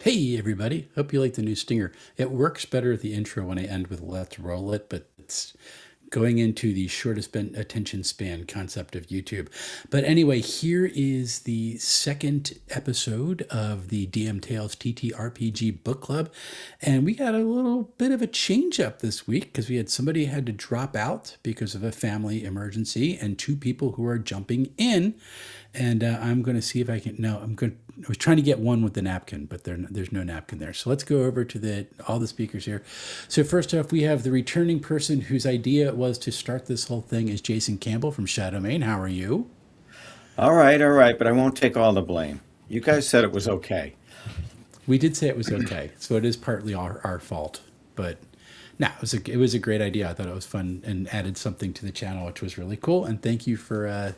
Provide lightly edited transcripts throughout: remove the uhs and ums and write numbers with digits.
Hey everybody, hope you like the new stinger. It works better at the intro when I end with let's roll it, but it's going into the shortest attention span concept of YouTube. But anyway, here is the second episode of the DMTales TTRPG book club. And we got a little bit of a change up this week because we had somebody had to drop out because of a family emergency and two people who are jumping in. And I'm going to see if I can. No, I was trying to get one with the napkin, but there's no napkin there. So let's go over to all the speakers here. So first off, we have the returning person whose idea it was to start this whole thing is Jason Campbell from Shadow Main. How are you? All right, but I won't take all the blame. You guys said it was okay. We did say it was okay, so it is partly our fault. But no, it was a great idea. I thought it was fun and added something to the channel, which was really cool. And thank you for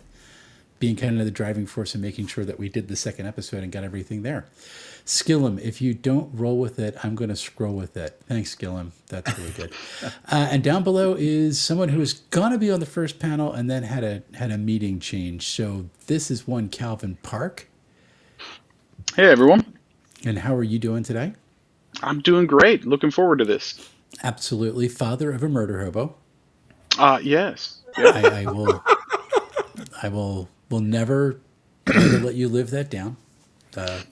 being kind of the driving force and making sure that we did the second episode and got everything there. Skillum, if you don't roll with it, I'm going to scroll with it. Thanks, Skillum. That's really good. And down below is someone who was going to be on the first panel and then had a meeting change. So this is one Calvin Park. Hey, everyone. And how are you doing today? I'm doing great. Looking forward to this. Absolutely. Father of a murder hobo. Yes. I will never let you live that down. The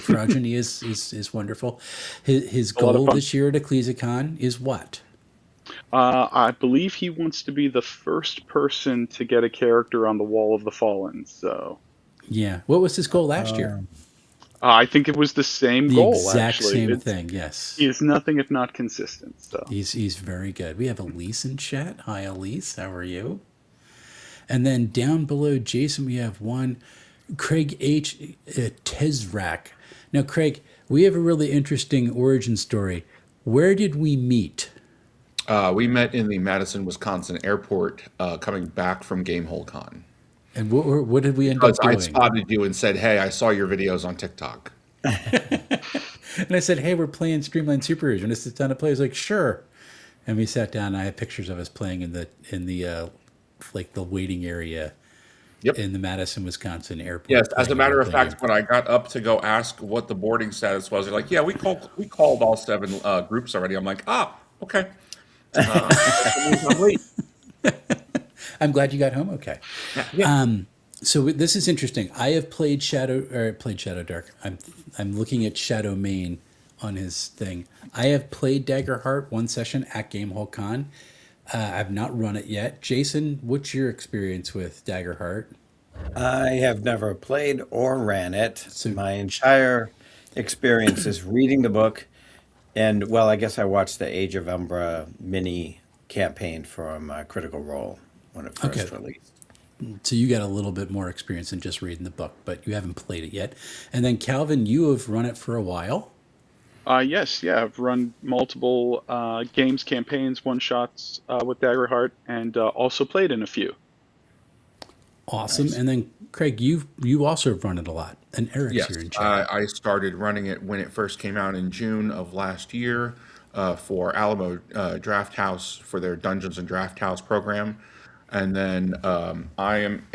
progeny is wonderful. His goal this year at EcclesiaCon is what? I believe he wants to be the first person to get a character on the Wall of the Fallen. So, yeah. What was his goal last year? I think it was the same The goal. exact actually. same thing. Yes. He is nothing if not consistent. So he's very good. We have Elise in chat. Hi, Elise. How are you? And then down below Jason, we have one Craig H. Tezrak. Now, Craig, we have a really interesting origin story. Where did we meet? We met in the Madison, Wisconsin airport coming back from Gamehole Con. And what did we end up doing? I spotted you and said, hey, I saw your videos on TikTok. And I said, hey, we're playing Streamline Super Heroes. And it's time to play. I was like, sure. And we sat down. And I had pictures of us playing in the like the waiting area in the Madison, Wisconsin airport. Yes, as a matter of fact, when I got up to go ask what the boarding status was, they're like, yeah, we called all 7 groups already. I'm like, okay. I'm glad you got home okay. Yeah. So this is interesting. I have played Shadow Dark. I'm looking at Shadow Main on his thing. I have played Daggerheart one session at Gamehole Con. I've not run it yet. Jason, what's your experience with Daggerheart? I have never played or ran it. So my entire experience is reading the book. And, well, I guess I watched the Age of Umbra mini campaign from Critical Role when it first released. So you got a little bit more experience than just reading the book, but you haven't played it yet. And then, Calvin, you have run it for a while. Yes, I've run multiple games, campaigns, one-shots with Daggerheart, and also played in a few. Awesome. Nice. And then, Craig, you also have run it a lot. And Eric's here in chat. I started running it when it first came out in June of last year for Alamo Draft House for their Dungeons and Draft House program. And then I am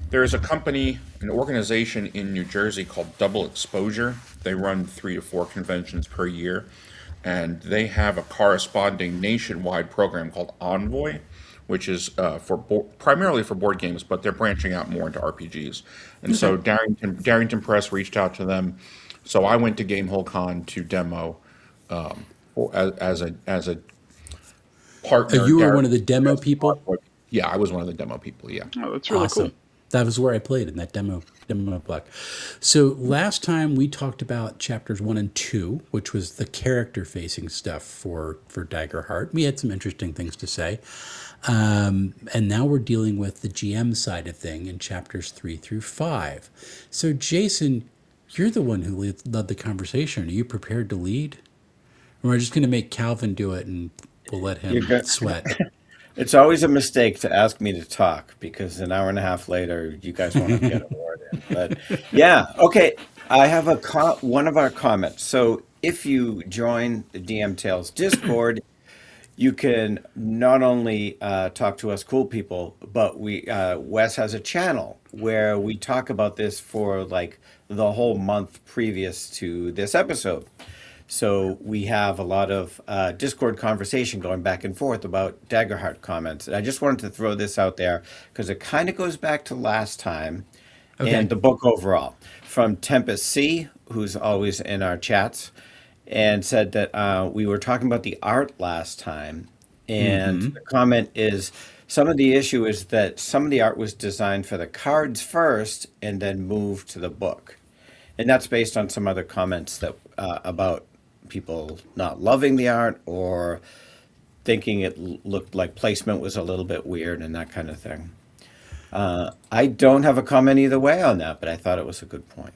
there is a company, an organization in New Jersey called Double Exposure. They run 3 to 4 conventions per year. And they have a corresponding nationwide program called Envoy, which is primarily for board games, but they're branching out more into RPGs. And so Darrington Press reached out to them. So I went to Gamehole Con to demo as a partner. You were one of the demo people? Yeah, I was one of the demo people, yeah. Oh, that's really awesome. Cool. That was where I played in that demo block. So last time we talked about chapters 1 and 2, which was the character-facing stuff for Daggerheart. We had some interesting things to say. And now we're dealing with the GM side of thing in chapters 3 through 5. So Jason, you're the one who led the conversation. Are you prepared to lead? Or am I just going to make Calvin do it and we'll let him sweat? It's always a mistake to ask me to talk because an hour and a half later, you guys want to get a word in. But yeah, okay. I have one of our comments. So if you join the DMTales Discord, you can not only talk to us cool people, but Wes has a channel where we talk about this for like the whole month previous to this episode. So we have a lot of Discord conversation going back and forth about Daggerheart comments. And I just wanted to throw this out there because it kind of goes back to last time and Okay. the book overall. From Tempest C, who's always in our chats, and said that we were talking about the art last time. And Mm-hmm. the comment is some of the issue is that some of the art was designed for the cards first and then moved to the book. And that's based on some other comments that about people not loving the art or thinking it looked like placement was a little bit weird and that kind of thing. I don't have a comment either way on that, but I thought it was a good point.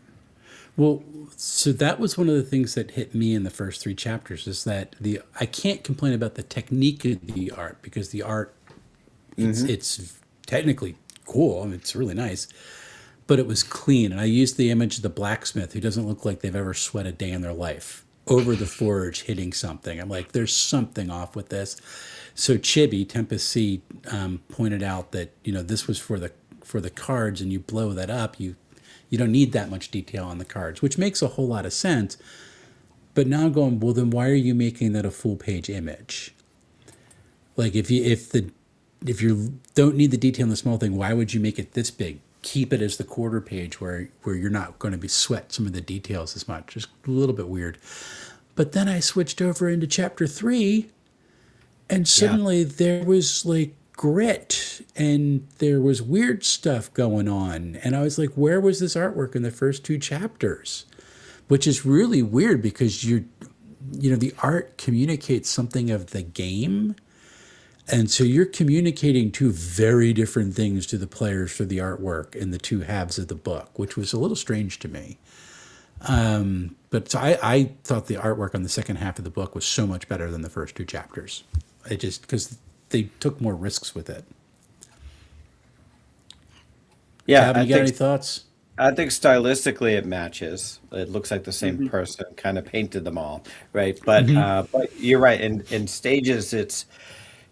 Well, so that was one of the things that hit me in the first three chapters is that the I can't complain about the technique of the art because the art it's technically cool and it's really nice, but it was clean. And I used the image of the blacksmith who doesn't look like they've ever sweat a day in their life over the forge hitting something. I'm like, there's something off with this. So Chibi Tempest C pointed out that this was for the cards, and you blow that up, you don't need that much detail on the cards, which makes a whole lot of sense. But now I'm going, well, then why are you making that a full page image? Like if you don't need the detail in the small thing, why would you make it this big? Keep it as the quarter page where you're not going to be sweat some of the details as much. Just a little bit weird. But then I switched over into chapter 3, and Yeah. suddenly there was like grit and there was weird stuff going on. And I was like, where was this artwork in the first 2 chapters? Which is really weird because the art communicates something of the game. And so you're communicating 2 very different things to the players for the artwork in the 2 halves of the book, which was a little strange to me. But so I thought the artwork on the second half of the book was so much better than the first 2 chapters. It just because they took more risks with it. Yeah, Gavin, you got any thoughts? I think stylistically it matches. It looks like the same Hmm. person kind of painted them all, right? But you're right. In stages, it's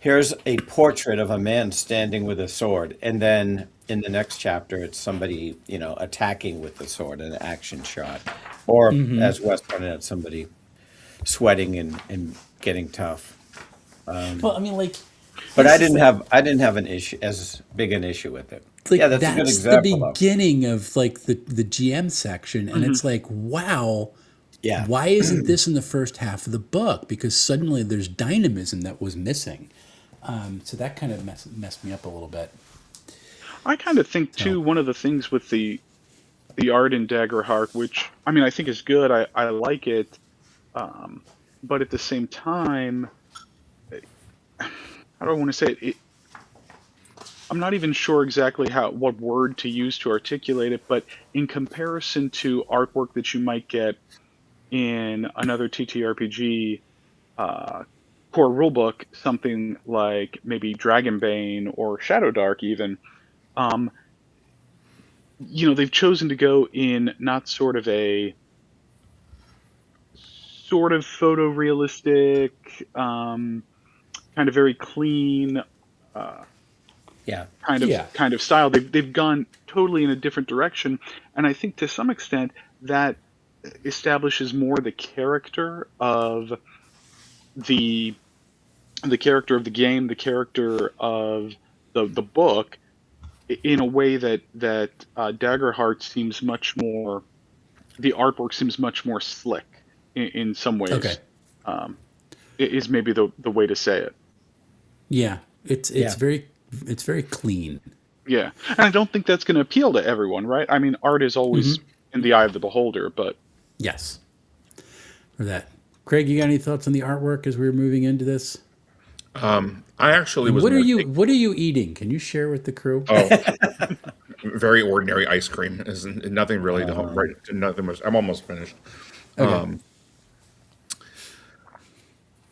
here's a portrait of a man standing with a sword, and then in the next chapter, it's somebody attacking with the sword, an action shot, or as Wes pointed out, somebody sweating and getting tough. Well, I mean, like But this is I didn't have an issue as big an issue with it. like Yeah, that's a good that's the example though. beginning of like the GM section, and it's like, wow, Yeah. why isn't this in the first half of the book? Because suddenly there's dynamism that was missing. So that kind of messed me up a little bit. I kind of think So too, one of the things with the art in Daggerheart, which I mean I think is good. I like it, but at the same time, how do I want to say it? I'm not even sure exactly what word to use to articulate it, but in comparison to artwork that you might get in another TTRPG core rulebook, something like maybe Dragonbane or Shadow Dark, even, um, they've chosen to go in not sort of photorealistic, kind of very clean, uh, Yeah. yeah, kind of style. They've gone totally in a different direction, and I think to some extent that establishes more the character of the character of the game, the character of the book, in a way that Daggerheart seems much more. The artwork seems much more slick in some okay, ways. Is maybe the way to say it. yeah, it's Yeah. very clean. Yeah, and I don't think that's going to appeal to everyone, right? I mean, art is always in the eye of the beholder, but Yes, for that. Craig, you got any thoughts on the artwork as we were moving into this? I actually And was what are going to you take what are you eating? Can you share with the crew? oh, very ordinary ice cream. Is nothing really to right. Nothing much. I'm almost finished. Okay.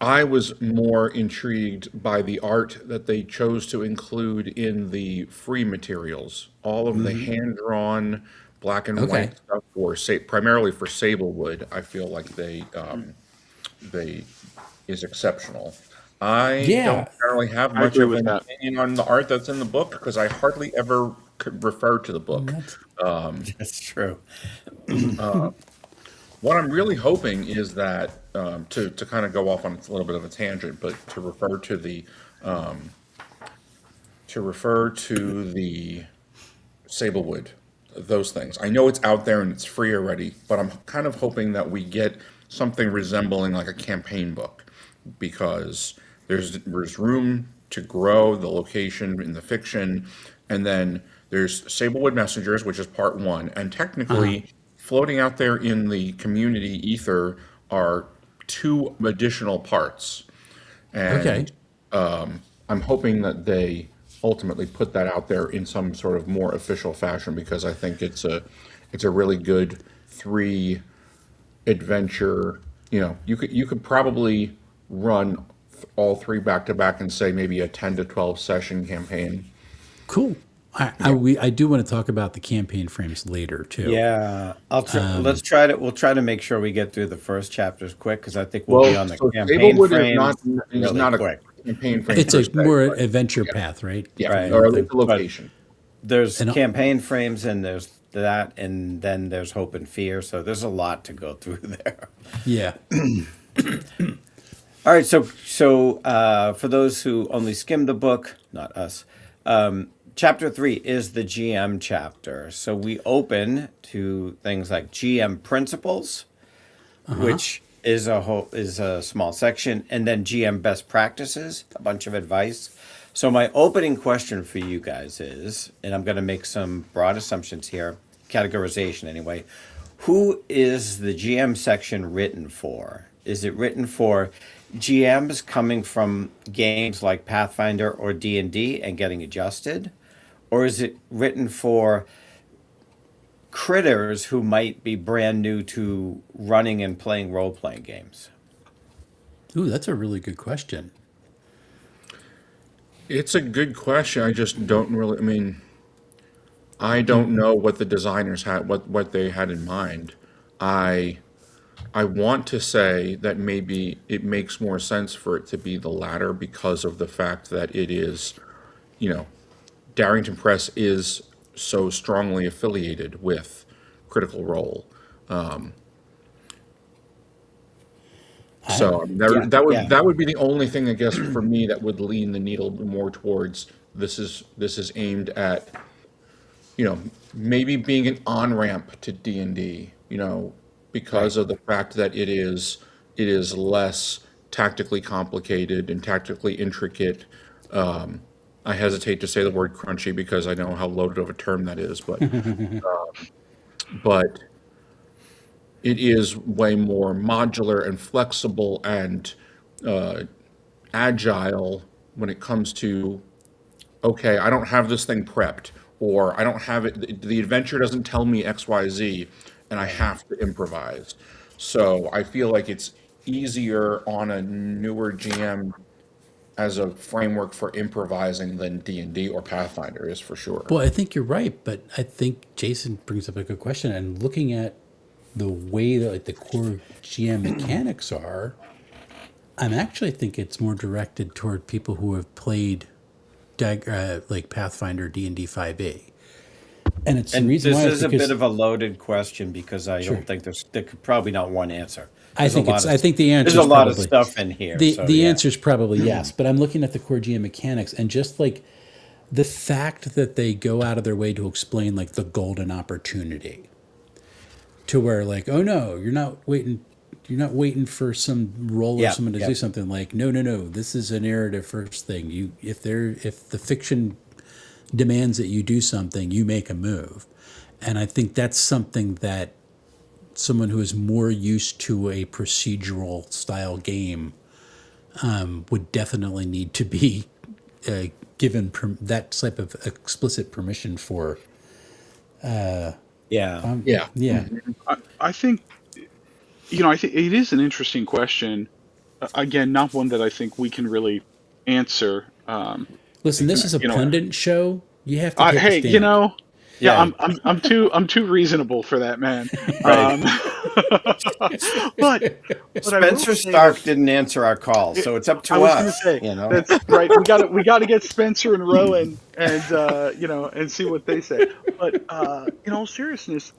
I was more intrigued by the art that they chose to include in the free materials. All of the hand-drawn black and Okay. white stuff primarily for Sablewood, I feel like they is exceptional. I don't Yeah. generally have I much agree of with an that. opinion on the art that's in the book because I hardly ever could refer to the book. That's That's true. What I'm really hoping is that to kind of go off on a little bit of a tangent, but um, to refer to the Sablewood, those things. I know it's out there and it's free already, but I'm kind of hoping that we get something resembling like a campaign book because there's room to grow the location in the fiction, and then there's Sablewood Messengers, which is part one, and technically floating out there in the community ether are two additional parts. okay. And I'm hoping that they ultimately put that out there in some sort of more official fashion because I think it's a really good three adventure. You could probably run all three back to back and say maybe a 10 to 12 session campaign. Cool. I do want to talk about the campaign frames later too. Yeah, I'll try. Let's try to. We'll try to make sure we get through the first chapters quick because I think we'll be Well, on the so campaign Sablewood is not frames is really not a quick. campaign frame It's per a se, more but adventure yeah, path, right? yeah, Right. Kind or of at least thing. a But location. there's And campaign frames and there's that, and then there's hope and fear. So there's a lot to go through there. yeah. All right. For those who only skimmed the book, not us, chapter 3 is the GM chapter. So we open to things like GM principles, which is a small section, and then GM best practices, a bunch of advice. So my opening question for you guys is, and I'm going to make some broad assumptions here, categorization anyway. Who is the GM section written for? Is it written for GMs coming from games like Pathfinder or D&D and getting adjusted? Or is it written for critters who might be brand new to running and playing role-playing games? Ooh, that's a really good question. It's a good question. I just don't really. I mean, I don't know what the designers had, what they had in mind. I I want to say that maybe it makes more sense for it to be the latter because of the fact that it is, you know, Darrington Press is so strongly affiliated with Critical Role. So I mean, Yeah, yeah. that would be the only thing I guess for me that would lean the needle more towards this is aimed at, maybe being an on-ramp to D&D, because Right. of the fact that it is less tactically complicated and tactically intricate. I hesitate to say the word crunchy because I know how loaded of a term that is, but it is way more modular and flexible and agile when it comes to, okay, I don't have this thing prepped, or I don't have it, the adventure doesn't tell me XYZ, and I Right. have to improvise. So I feel like it's easier on a newer GM as a framework for improvising than D&D or Pathfinder is for sure. Well, I think you're right, but I think Jason brings up a good question. And looking at the way that like the core GM mechanics are, I'm actually think it's more directed toward people who have played like Pathfinder D&D 5e. And it's the And reason this why is is a bit because of a loaded question because I sure. don't think there could probably not one answer. There's a lot I of think the answer there's a is lot of probably stuff in here. the So the yeah. answer is probably yes, but I'm looking at the core GM mechanics and just like the fact that they go out of their way to explain like the golden opportunity to where like, oh no, you're not waiting for some role or Yeah, someone to yeah. do something. Like no, this is a narrative first thing. If the fiction demands that you do something, you make a move. And I think that's something that someone who is more used to a procedural style game would definitely need to be uh, given that type of explicit permission for. Yeah. Yeah. Yeah. I think, I think it is an interesting question. Again, not one that I think we can really answer. Listen, this is a You know, pundit show. You have to take a hey, stand. yeah, Yeah. I'm too reasonable for that, man. Right. Um, but I will Spencer say that Stark didn't answer our call, it, so it's up I to was going to us, say you know? that's right. We got to get Spencer and Rowan and and see what they say. But in all seriousness,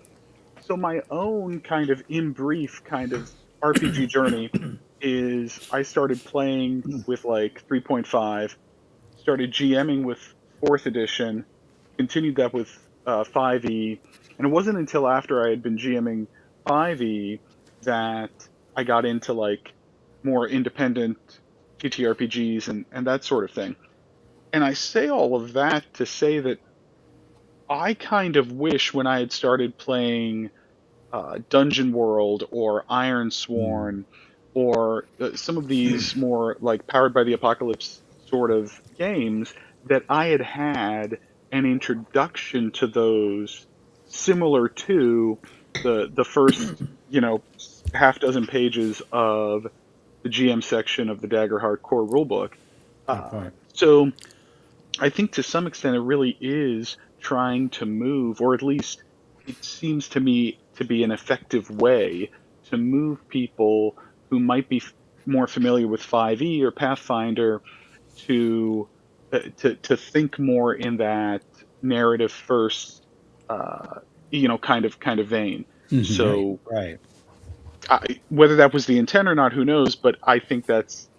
so my own kind of in brief kind of RPG journey is I started playing with like 3.5, started GMing with fourth edition, continued that with 5e, and it wasn't until after I had been GMing 5e that I got into like more independent TTRPGs and that sort of thing. And I say all of that to say that I kind of wish when I had started playing Dungeon World or Iron Mm. Sworn or some of these more like Powered by the Apocalypse sort of games that I had had an introduction to those similar to the first half dozen pages of the GM section of the Daggerheart core rulebook. Good point. So I think to some extent it really is trying to move, or at least it seems to me to be an effective way to move people who might be more familiar with 5e or Pathfinder to to think more in that narrative first, uh, kind of vein. Hmm. Right, So right. whether that was the intent or not, who knows? But I think it's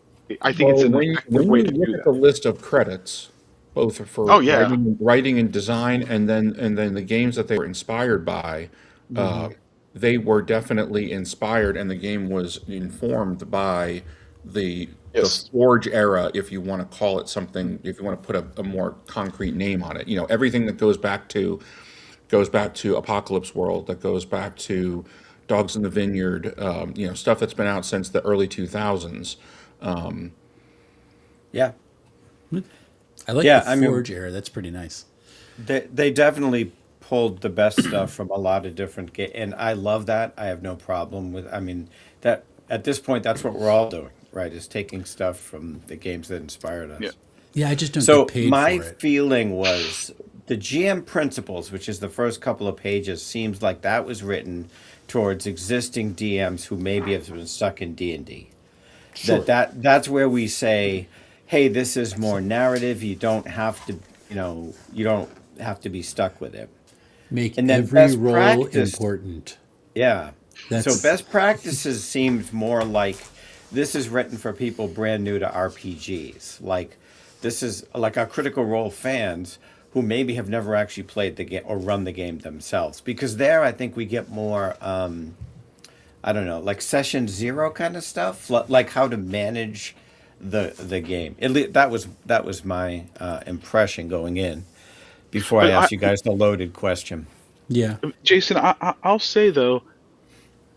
Well, an effective when way you to look do at the that. list of credits, both for Oh yeah. writing and design, and then the games that they were inspired by, uh, Hmm. they were definitely inspired, and the game was informed by the Yes. Forge era, if you want to call it something, if you want to put a more concrete name on it. Everything that goes back to Apocalypse World, that goes back to Dogs in the Vineyard, stuff that's been out since the early 2000s. Yeah. I like the Yeah, I mean, Forge era. That's pretty nice. they definitely pulled the best stuff from a lot of different and I love that. I have no problem with. I mean, that at this point, that's what we're all doing, right? Is taking stuff from the games that inspired Yeah. us. Yeah, I just don't get So paid my for it. feeling was the GM principles, which is the first couple of pages, seems like that was written towards existing DMs who maybe have been stuck in D&D. Sure. That's where we say, hey, this is more narrative. You don't have to be stuck with it. Make And then every best role practice, important. yeah. So That's best practices seems more like this is written for people brand new to RPGs. Like this is like our Critical Role fans who maybe have never actually played the game or run the game themselves. Because there, I think we get more. I don't know, like session zero kind of stuff, like how to manage the game. That was my impression going in before I But asked you guys the loaded question. yeah. Jason, I'll say though,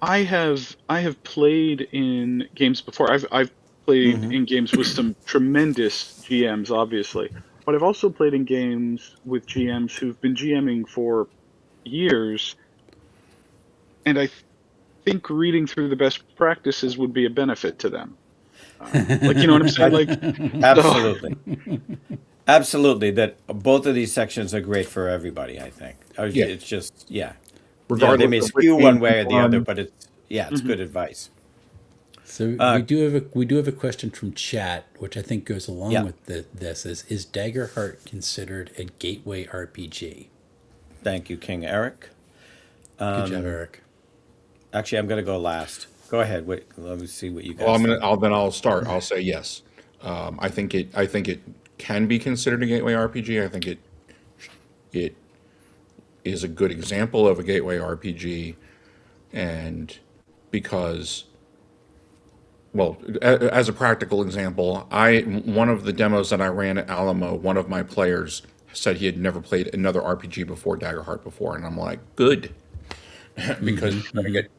I have played in games before. I've played Hmm. in games with some tremendous GMs, obviously, but I've also played in games with GMs who've been GMing for years, and I think reading through the best practices would be a benefit to them. Like, you know what I'm saying? I Like, so absolutely, absolutely that both of these sections are great for everybody. I think Yeah, it's just yeah, they regardless may of which skew game one you way or the other, run. but it's mhm. good advice. So Uh, we do have a question from chat, which I think goes along yeah, with this. Is Daggerheart considered a gateway RPG? thank you, King Eric. Good job, Eric. Actually, I'm gonna go last. Go ahead. Wait, let me see what you Well, guys think. I'll start. I'll say yes. I think it can be considered a gateway RPG. I think it is a good example of a gateway RPG, and because, well, as a practical example, one of the demos that I ran at Alamo, one of my players said he had never played another RPG before Daggerheart before, and I'm like, good, because Hmm. you're gonna Hmm. get,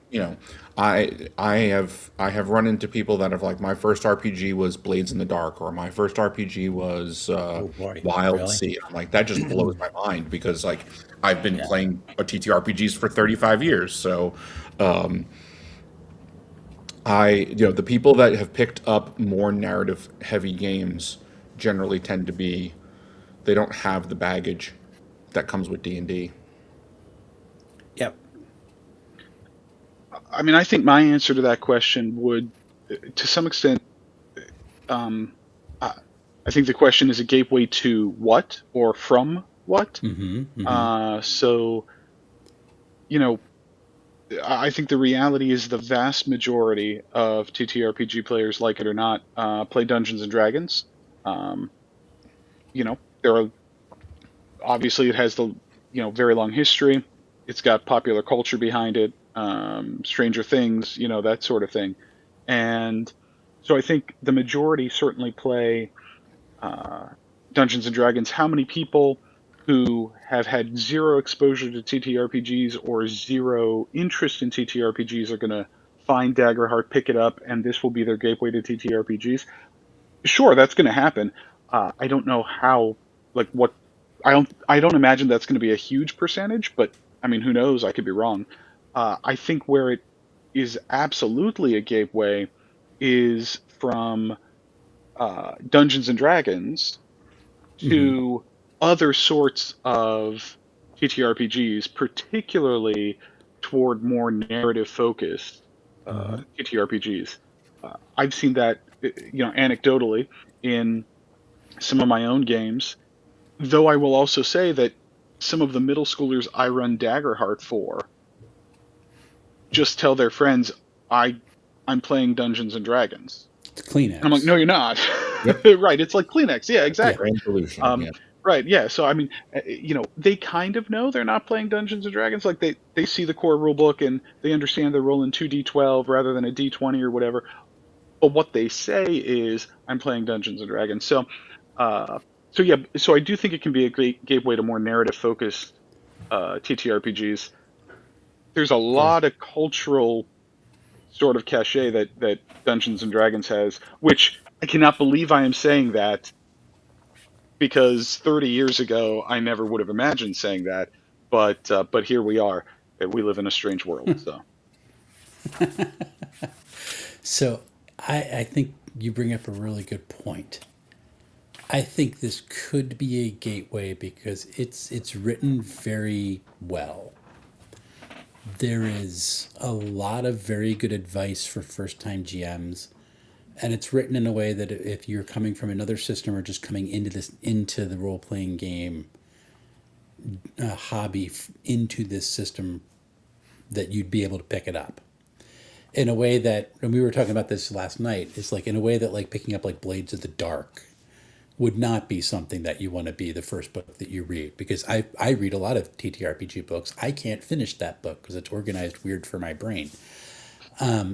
I have run into people that have like, my first RPG was Blades in the Dark, or my first RPG was Oh boy, Wild really? Sea. I'm like, that just blows my mind, because like, I've been Yeah. playing TTRPGs for 35 years. So the people that have picked up more narrative heavy games generally tend to be, they don't have the baggage that comes with D&D. Yep. I mean, I think my answer to that question would, to some extent, um, I, I think the question is a gateway to what or from what. Mm-hmm. Mm-hmm. So, you know, I think the reality is the vast majority of TTRPG players, like it or not, play Dungeons and Dragons. Um, there are obviously it has the very long history. It's got popular culture behind it, Stranger Things, that sort of thing, and so I think the majority certainly play uh, Dungeons and Dragons. How many people who have had zero exposure to TTRPGs or zero interest in TTRPGs are going to find Daggerheart, pick it up, and this will be their gateway to TTRPGs? Sure, that's going to happen. I don't know how, like what. I don't imagine that's going to be a huge percentage, but I mean, who knows? I could be wrong. I think where it is absolutely a gateway is from Dungeons and Dragons Mm-hmm. to other sorts of TTRPGs, particularly toward more narrative focused Mm-hmm. TTRPGs. I've seen that, anecdotally in some of my own games. Though I will also say that some of the middle schoolers I run Daggerheart for just tell their friends, I I'm playing Dungeons and Dragons. It's And I'm like, no, Kleenex. you're not. Yep. Right? It's like Kleenex. Yeah, Yeah. exactly. Grand solution. Um, Yeah. right? Yeah. So I mean, they kind of know they're not playing Dungeons and Dragons. Like they see the core rule book and they understand they're rolling 2d12 rather than a d20 or whatever. But what they say is, I'm playing Dungeons and Dragons. Uh, so yeah. So I do think it can be a great gateway to more narrative focused TTRPGs. There's a Cool. lot of cultural sort of cachet that Dungeons and Dragons has, which I cannot believe I am saying that because 30 years ago I never would have imagined saying that, but here we are. We live in a strange world. So So I think you bring up a really good point. I think this could be a gateway because it's written very well. There is a lot of very good advice for first time GMs, and it's written in a way that if you're coming from another system or just coming into the role playing game hobby into this system, that you'd be able to pick it up in a way that, and we were talking about this last night, is like in a way that like picking up like Blades of the Dark would not be something that you want to be the first book that you read, because I read a lot of TTRPG books. I can't finish that book because it's organized weird for my brain.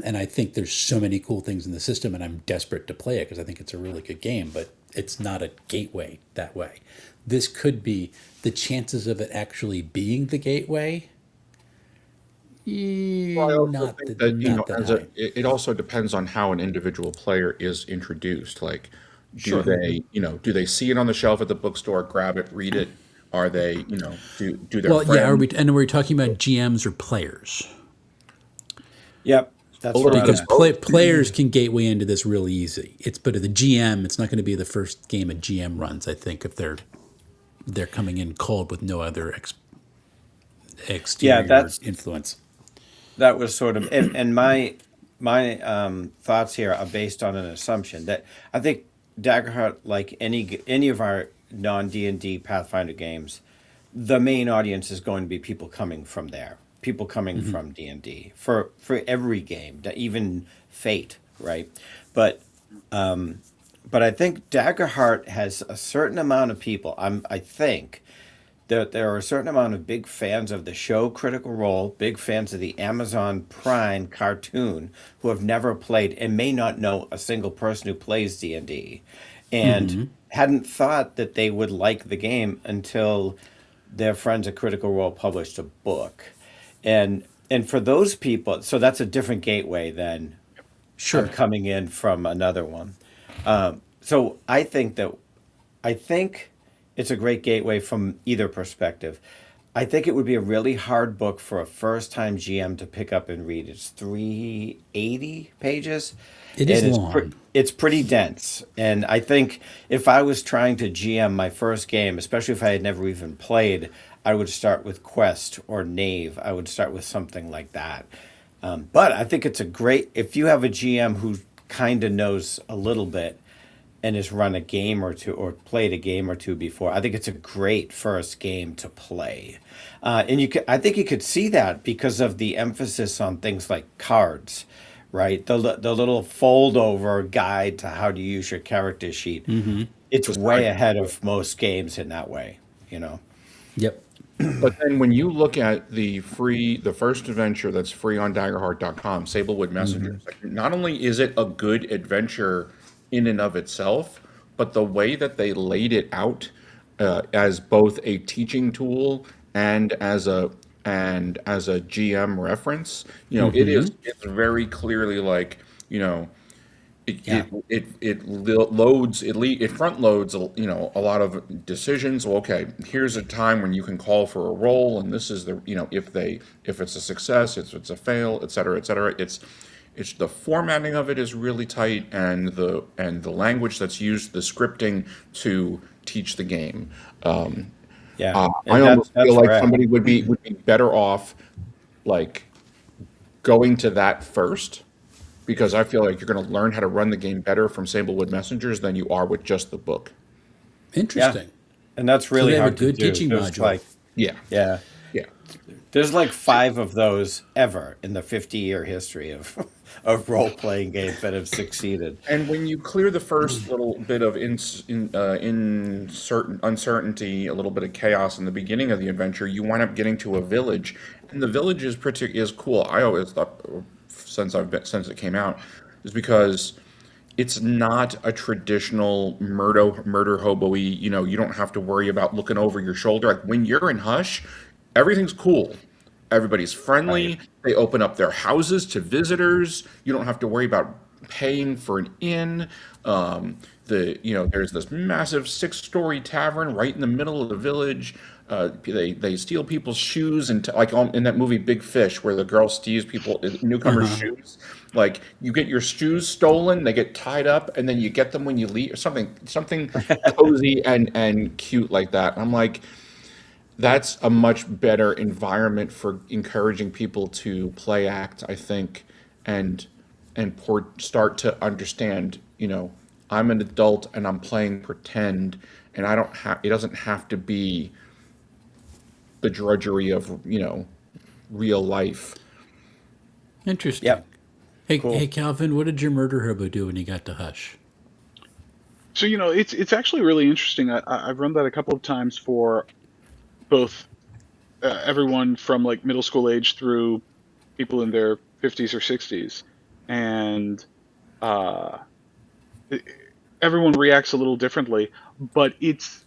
And I think there's so many cool things in the system, and I'm desperate to play it because I think it's a really good game, but it's not a gateway that way. This could be the chances of it actually being the gateway. Well, I also Not think that that, not that high. it also depends on how an individual player is introduced. Like, do sure. they, do they see it on the shelf at the bookstore, grab it, read it? Are they, do their Well, yeah. friends And are we talking about GMs or players? Yep, a that's where little bit I'm Because of at. both? players can gateway into this really easy. But the GM, it's not going to be the first game a GM runs. I think if they're coming in cold with no other Yeah, exterior that's influence. that was sort of, and my thoughts here are based on an assumption that I think Daggerheart, like any of our non D&D Pathfinder games, the main audience is going to be people coming from there, people coming from D&D for every game, even Fate, right? But but I think Daggerheart has a certain amount of people. I think that there are a certain amount of big fans of the show Critical Role, big fans of the Amazon Prime cartoon who have never played and may not know a single person who plays D&D and hadn't thought that they would like the game until their friends at Critical Role published a book. And for those people, so that's a different gateway than I'm Sure. coming in from another one. So I think it's a great gateway from either perspective. I think it would be a really hard book for a first time GM to pick up and read. It's 380 pages It is and long. it's pretty dense. And I think if I was trying to GM my first game, especially if I had never even played, I would start with Quest or Knave. I would start with something like that. But I think it's a great if you have a GM who kind of knows a little bit and has run a game or two or played a game or two before. I think it's a great first game to play, and I think you could see that because of the emphasis on things like cards, right? The little fold over guide to how to use your character sheet. It's Just way ahead of most games in that way, you know. Yep. But then when you look at the first adventure that's free on Daggerheart.com, Sablewood Messengers, like, not only is it a good adventure in and of itself, but the way that they laid it out as both a teaching tool and as a GM reference, it's very clearly like, you know, Yeah. it front loads a lot of decisions. Well, okay, here's a time when you can call for a roll, and this is the if it's a success, if it's a fail, et cetera, et cetera. It's the formatting of it is really tight, and the language that's used, the scripting to teach the game. Yeah, I and almost feel that's like rad. somebody would be better off like going to that first, because I feel like you're going to learn how to run the game better from Sablewood Messengers than you are with just the book. Yeah, Interesting. and that's So they really have a hard to good do. teaching There's module. like, Yeah, yeah, yeah. there's like 5 of those ever in the 50-year history of of role playing games that have succeeded. And when you clear the first little bit of uncertainty, a little bit of chaos in the beginning of the adventure, you wind up getting to a village, and the village is cool. I always thought, since it came out, is because it's not a traditional murder hobo-y. You don't have to worry about looking over your shoulder. Like when you're in Hush, everything's cool. Everybody's Right. friendly. They open up their houses to visitors. You don't have to worry about paying for an inn. There's this massive six-story tavern right in the middle of the village. They steal people's shoes, and like in that movie Big Fish, where the girl steals newcomers' shoes. Like you get your shoes stolen, they get tied up, and then you get them when you leave, or something cozy and cute like that. I'm like, that's a much better environment for encouraging people to play act, I think, and start to understand, I'm an adult and I'm playing pretend, and I don't have it doesn't have to be the drudgery of, real life. Interesting. Yep. Hey, Cool. Calvin, what did your murder hobo do when you got to Hush? So it's actually really interesting. I've run that a couple of times for both everyone from like middle school age through people in their 50s or 60s, and uh, everyone reacts a little differently. But it's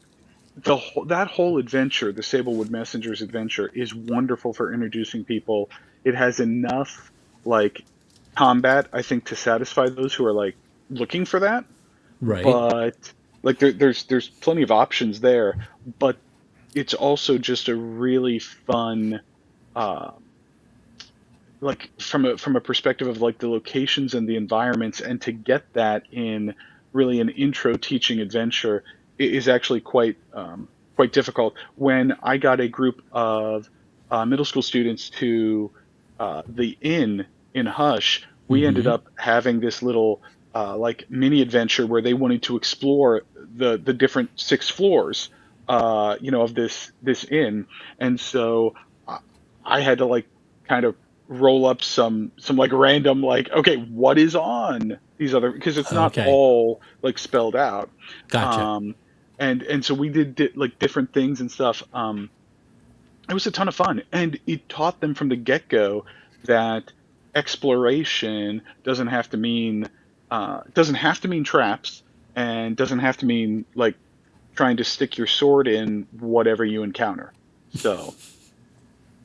that whole adventure, the Sablewood Messengers adventure, is wonderful for introducing people. It has enough like combat, I think, to satisfy those who are like looking for that. Right. But like there's plenty of options there. But it's also just a really fun, uh, like from a perspective of like the locations and the environments, and to get that in really an intro teaching adventure is actually quite difficult. When I got a group of middle school students to the inn in Hush, we ended Mm-hmm. up having this little like mini adventure where they wanted to explore the different 6 floors, of this inn, and so I I had to like kind of roll up some like random like, okay, what is on these other, because it's not Okay. all like spelled out. Gotcha. um and so we did like different things and stuff. It was a ton of fun, and it taught them from the get-go that exploration doesn't have to mean traps, and doesn't have to mean like trying to stick your sword in whatever you encounter. So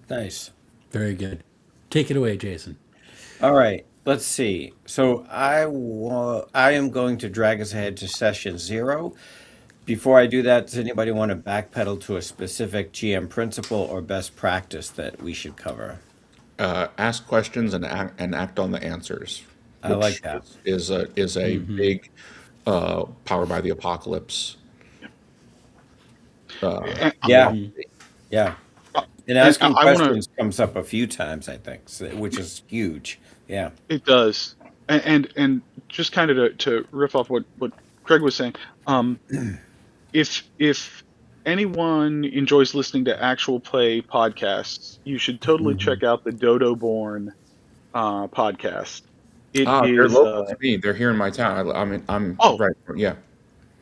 Nice. Very good. Take it away, Jason. All right. Let's see. So I am going to drag us ahead to session 0. Before I do that, does anybody want to backpedal to a specific GM principle or best practice that we should cover? Ask questions and act on the answers, I like which that. is a big Power by the Apocalypse and, Yeah. philosophy. Yeah. And And asking I want to. questions comes up a few times, I think, which is huge. Yeah. It does, and just kind of to riff off what Craig was saying. Um, if anyone enjoys listening to actual play podcasts, you should totally Hmm. check out the Dodo Born podcast. It They're is local to me. They're here in my town. I'm oh, right. Yeah.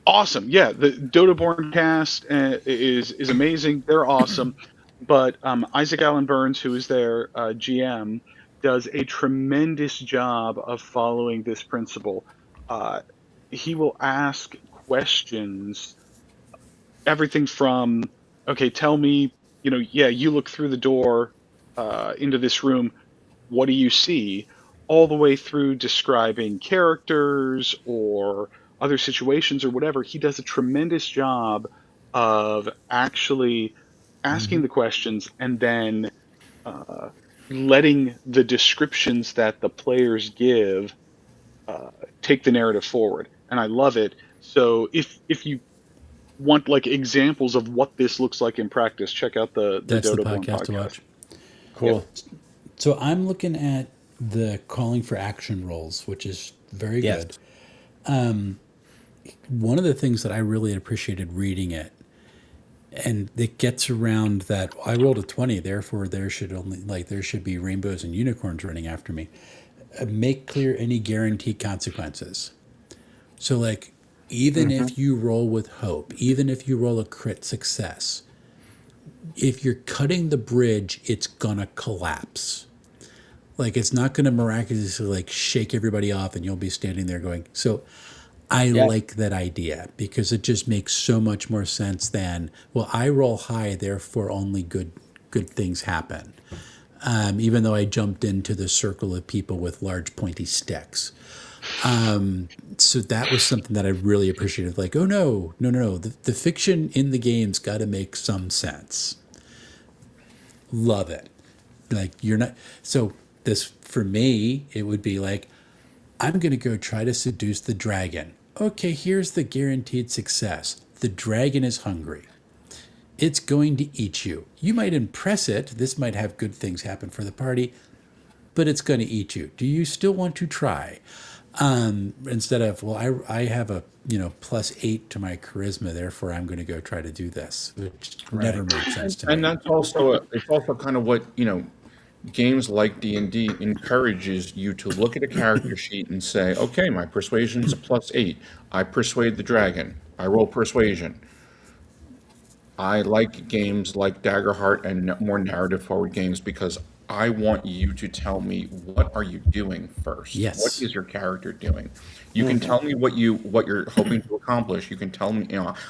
awesome. Yeah, the Dodo Born cast is amazing. They're awesome. But Isaac Allen Burns, who is their GM, does a tremendous job of following this principle. Uh, he will ask questions, everything from, okay, tell me, yeah, you look through the door into this room, what do you see, all the way through describing characters or other situations or whatever. He does a tremendous job of actually asking Hmm. the questions and then uh, letting the descriptions that the players give uh, take the narrative forward. And I love it. So if you want like examples of what this looks like in practice, check out the That's the Dodo Born podcast to podcast. watch. Yep. Cool. So I'm looking at the calling for action rolls, which is very Yes. good. One of the things that I really appreciated reading it, and it gets around that I rolled a 20, therefore there should be rainbows and unicorns running after me. Make clear any guaranteed consequences. So like even Hmm. if you roll with hope, even if you roll a crit success, if you're cutting the bridge, it's gonna collapse. Like it's not gonna miraculously like shake everybody off and you'll be standing there going, so I Yeah. like that idea because it just makes so much more sense than, well, I roll high, therefore only good things happen. Even though I jumped into the circle of people with large pointy sticks. So that was something that I really appreciated. Like, oh no. The fiction in the game's got to make some sense. Love it. Like you're not. So this for me, it would be like, I'm going to go try to seduce the dragon. Okay, here's the guaranteed success. The dragon is hungry. It's going to eat you. You might impress it. This might have good things happen for the party, but it's going to eat you. Do you still want to try? Instead of, well, I have a +8 to my charisma, therefore I'm going to go try to do this, which never Right. made sense to And me. that's also it's also kind of what games like D&D encourages you to look at a character sheet and say, okay, my persuasion's a +8. I persuade the dragon. I roll persuasion. I like games like Daggerheart and more narrative forward games because I want you to tell me what are you doing first? What Yes. is your character doing? You can Hmm. tell me what you're hoping to accomplish. You can tell me,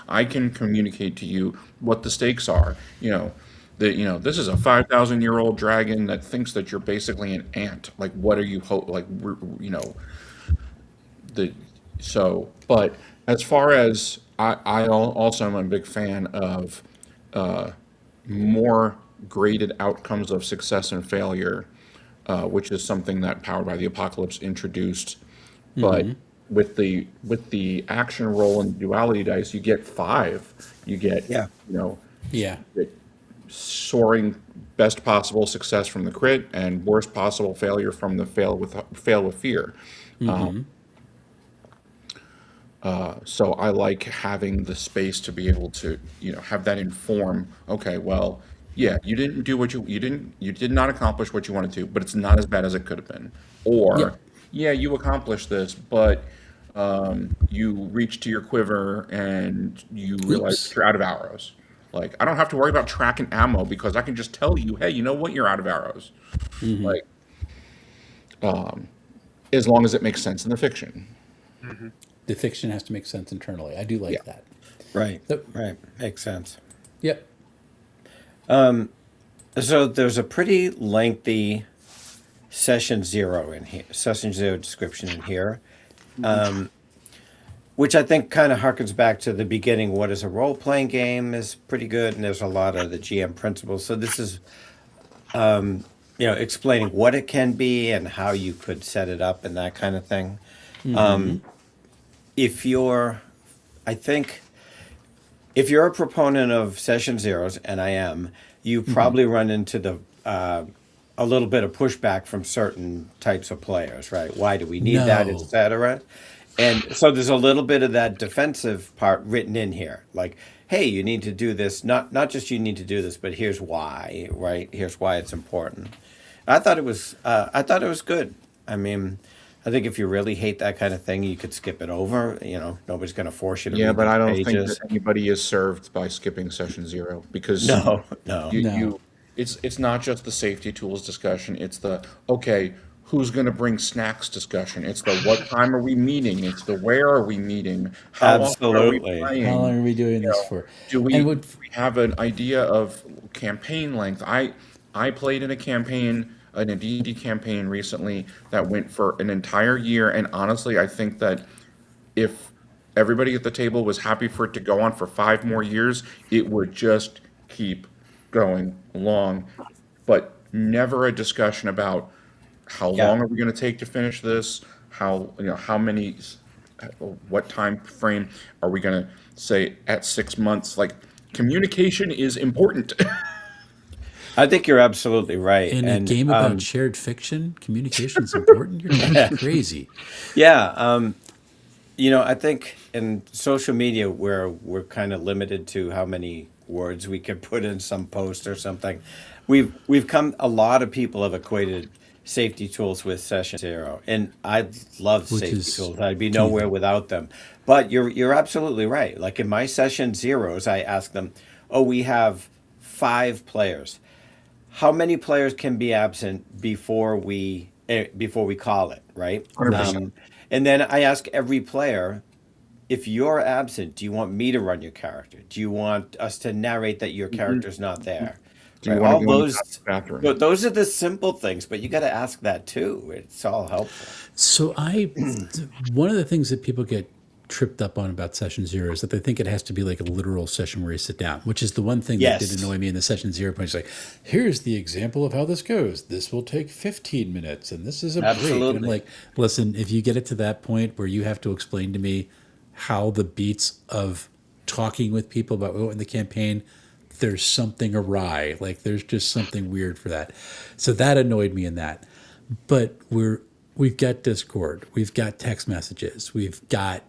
I can communicate to you what the stakes are. This is a 5,000-year-old dragon that thinks that you're basically an ant. Like, what are you the but as far as also am a big fan of more graded outcomes of success and failure, which is something that Powered by the Apocalypse introduced. But with the action roll and duality dice, you get five. You get Yeah. you know Yeah. soaring best possible success from the crit and worst possible failure from the fail with fear. So I like having the space to be able to, have that inform, okay, well, yeah, you didn't do you did not accomplish what you wanted to, but it's not as bad as it could have been. Yep. Or, yeah, you accomplished this, but you reach to your quiver and you realize that Oops. you're out of arrows. Like, I don't have to worry about tracking ammo because I can just tell you, hey, you know what, you're out of arrows. Like, as long as it makes sense in the fiction. Hmm. The fiction has to make sense internally. I do Yeah. like that. Right. So, Right. Makes sense. yep. So there's a pretty lengthy session zero description in here, Hmm. which I think kind of harkens back to the beginning. What is a role playing game is pretty good, and there's a lot of the GM principles. So this is, explaining what it can be and how you could set it up and that kind of thing. If you're, I think if you're a proponent of session zeros, and I am, you probably run into the a little bit of pushback from certain types of players, right? Why do we need that, No. etc. And so there's a little bit of that defensive part written in here, like, hey, you need to do this. Not just you need to do this, but here's why, right? Here's why it's important. I thought it was good. I mean, I think if you really hate that kind of thing, you could skip it over. You know, nobody's going to force you to Yeah, read but those I don't think that pages. anybody is served by skipping session zero because No, no. No. it's not just the safety tools discussion. It's the okay, who's going to bring snacks discussion. It's the what time are we meeting. It's the where are we meeting. How often are we Absolutely. How long playing? are we doing You this know, for? do And we what have an idea of campaign length? I played in a campaign, in a D&D campaign recently that went for an entire year, and honestly, I think that if everybody at the table was happy for it to go on for 5 more years, it would just keep going along. But never a discussion about how Yeah. long are we going to take to finish this? How many, what time frame are we going to say at 6 months? Like, communication is important. I think you're absolutely right. in a And game about shared fiction, communication's important? You're talking crazy. yeah, you know, I think in social media where we're kind of limited to how many words we could put in some post or something, we've come a lot of people have equated safety tools with session zero. And I love Which safety is tools. I'd be nowhere teasing. without them. But you're absolutely right. Like in my session zeros, I ask them, "Oh, we have 5 players. How many players can be absent before we call it, right?" 100%. And then I ask every player, if you're absent, do you want me to run your character? Do you want us to narrate that your character's not there? Do you Right? want to All go in the those, bathroom? those are the simple things, but you got to ask that too. It's all helpful. So one of the things that people get tripped up on about session zero is that they think it has to be like a literal session where you sit down, which is the one thing that did Yes, annoy me in the session zero point. It's like, here's the example of how this goes. This will take 15 minutes and this is a break. And I'm absolutely. like, listen, if you get it to that point where you have to explain to me how the beats of talking with people about what in the campaign, there's something awry. Like there's just something weird for that. So that annoyed me in that. But we've got Discord, we've got text messages, we've got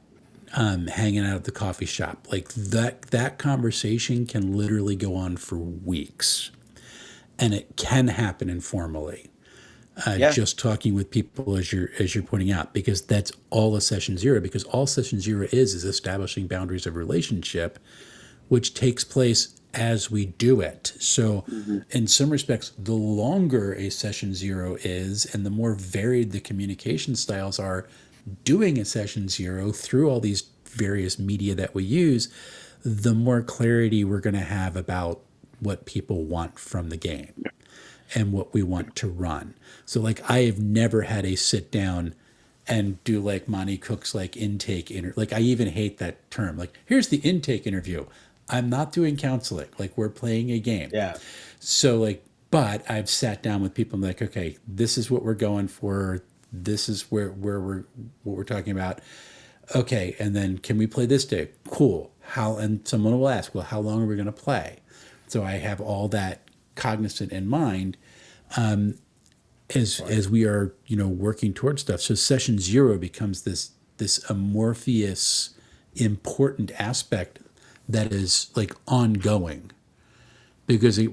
hanging out at the coffee shop. Like that conversation can literally go on for weeks, and it can happen informally. Yeah, Just talking with people as you're pointing out, because that's all a session zero. Because all session zero is establishing boundaries of relationship, which takes place as we do it. So, in some respects, the longer a session zero is and the more varied the communication styles are doing a session zero through all these various media that we use, the more clarity we're going to have about what people want from the game and what we want to run. So, like, I have never had a sit down and do like Monty Cook's like intake like I even hate that term. Like, here's the intake interview. I'm not doing counseling. Like, we're playing a game. yeah. So like, but I've sat down with people and like, okay, this is what we're going for. This is where we're what we're talking about. Okay, and then can we play this day? Cool. How and someone will ask, well, how long are we going to play? So I have all that cognizant in mind as we are, working towards stuff. So session zero becomes this amorphous, important aspect that is like ongoing because it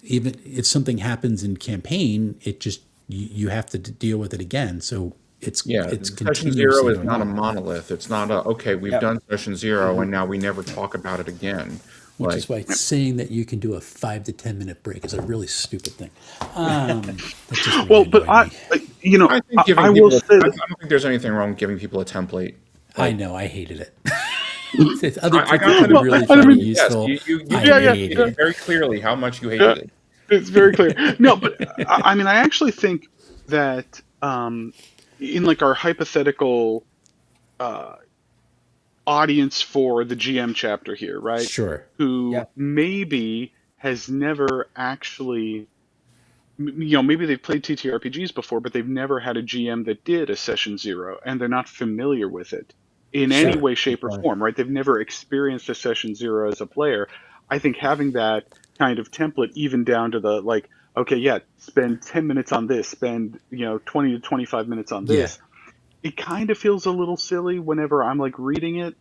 even if something happens in campaign, it just you have to deal with it again. So Yeah, it's session zero continuously is going not a on, monolith. It's not a, okay, we've Yep. done session zero and now we never talk about it again. which Like, is why saying that you can do a 5 to 10 minute break is a really stupid thing. That just Well, really but annoyed me. I think I giving will people, say I that don't think there's anything wrong with giving people a template. I Like, know I hated it. Other I people got found that it well, really I funny, mean, yes, useful. you I yeah, yeah, hated yeah, communicated it. very clearly how much you yeah. hated it. It's very clear. No, but I mean, I actually think that in like our hypothetical uh, audience for the GM chapter here, right? Sure. Who Yeah. maybe has never actually, maybe they've played TTRPGs before, but they've never had a GM that did a session zero, and they're not familiar with it. in any Sure. way, shape, or Right. form, right? They've never experienced a session zero as a player. I think having that kind of template, even down to the like, okay, yeah, spend 10 minutes on this, spend 20 to 25 minutes on Yeah. this. It kind of feels a little silly whenever I'm like reading it,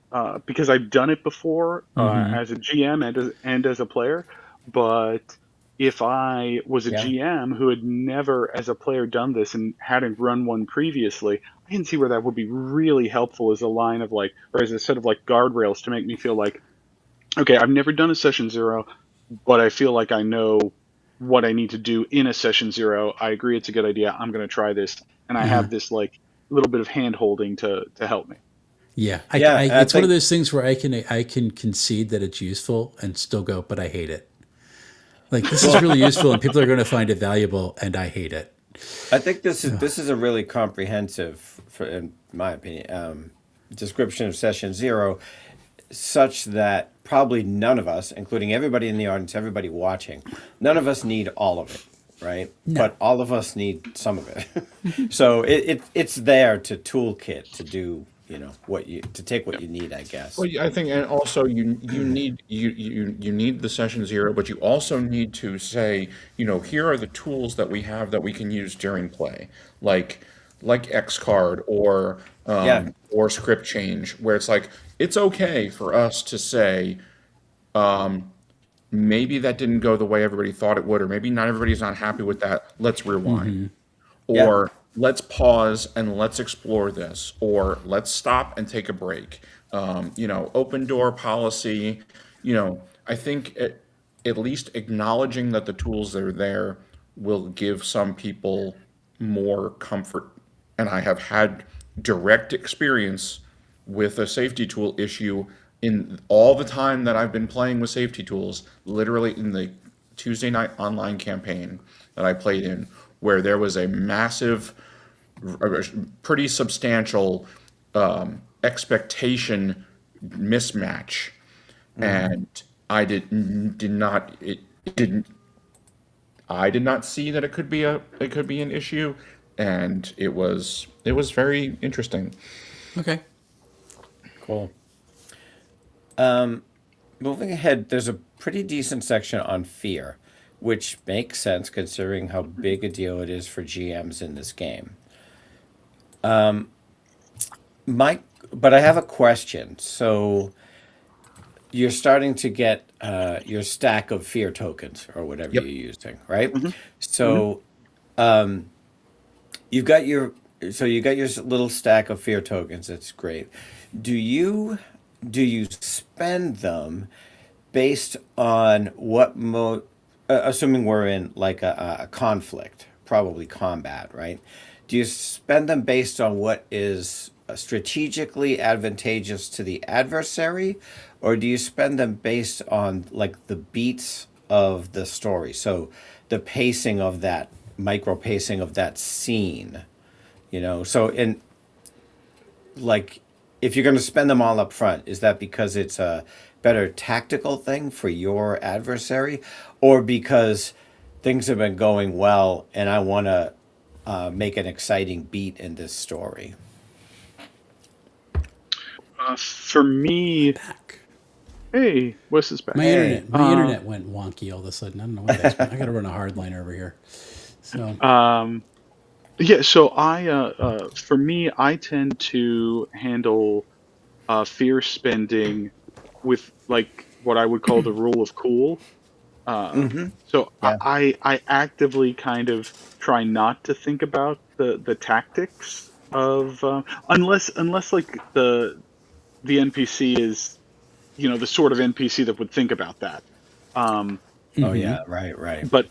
because I've done it before, Mm-hmm. as a GM and as a player. But if I was a Yeah. GM who had never, as a player, done this and hadn't run one previously, I can see where that would be really helpful as a line of like, or as a set of like guardrails to make me feel like, okay, I've never done a session zero, but I feel like I know what I need to do in a session zero. I agree it's a good idea. I'm going to try this, and I Uh-huh. have this like little bit of hand holding to help me. Yeah, Yeah. I it's one of think those things where I can concede that it's useful and still go, but I hate it. Like this is well, really useful and people are going to find it valuable, and I hate it. I think this is a really comprehensive, in my opinion, description of session zero, such that probably none of us, including everybody in the audience, everybody watching, none of us need all of it, right? No. But all of us need some of it. So it's there to toolkit to do, what you to take what you need, I guess. Well, yeah, I think, and also you need the session zero, but you also need to say, here are the tools that we have that we can use during play, like X card Yeah. or script change, where it's like it's okay for us to say maybe that didn't go the way everybody thought it would, or maybe not everybody's not happy with that. Let's rewind. Mm-hmm. Yeah. Or let's pause and let's explore this, or let's stop and take a break. Open door policy. I think at least acknowledging that the tools that are there will give some people more comfort. And I have had direct experience with a safety tool issue in all the time that I've been playing with safety tools, literally in the Tuesday night online campaign that I played in, where there was a massive, pretty substantial expectation mismatch, and it didn't I did not see that it could be an issue, and it was very interesting. Okay. Cool. Moving ahead, there's a pretty decent section on fear, which makes sense considering how big a deal it is for GMs in this game. Mike, but I have a question. So you're starting to get your stack of fear tokens or whatever Yep. you're using, right? Hmm. Hmm. So you've got your you got your little stack of fear tokens. That's great. Do you spend them based on what assuming we're in like a conflict, probably combat, right? Do you spend them based on what is strategically advantageous to the adversary, or do you spend them based on like the beats of the story? So the pacing of that micro pacing of that scene, So in like if you're going to spend them all up front, is that because it's a better tactical thing for your adversary, or because things have been going well and I want to make an exciting beat in this story? For me, Back. hey, Wes is back. Hey, My internet went wonky all of a sudden. I don't know what that's. I got to run a hardline over here. So Yeah, so for me, I tend to handle fear spending with like what I would call the rule of cool. Uh, so yeah, I actively kind of try not to think about the tactics of, unless like the NPC is the sort of NPC that would think about that. Um, oh yeah, right. but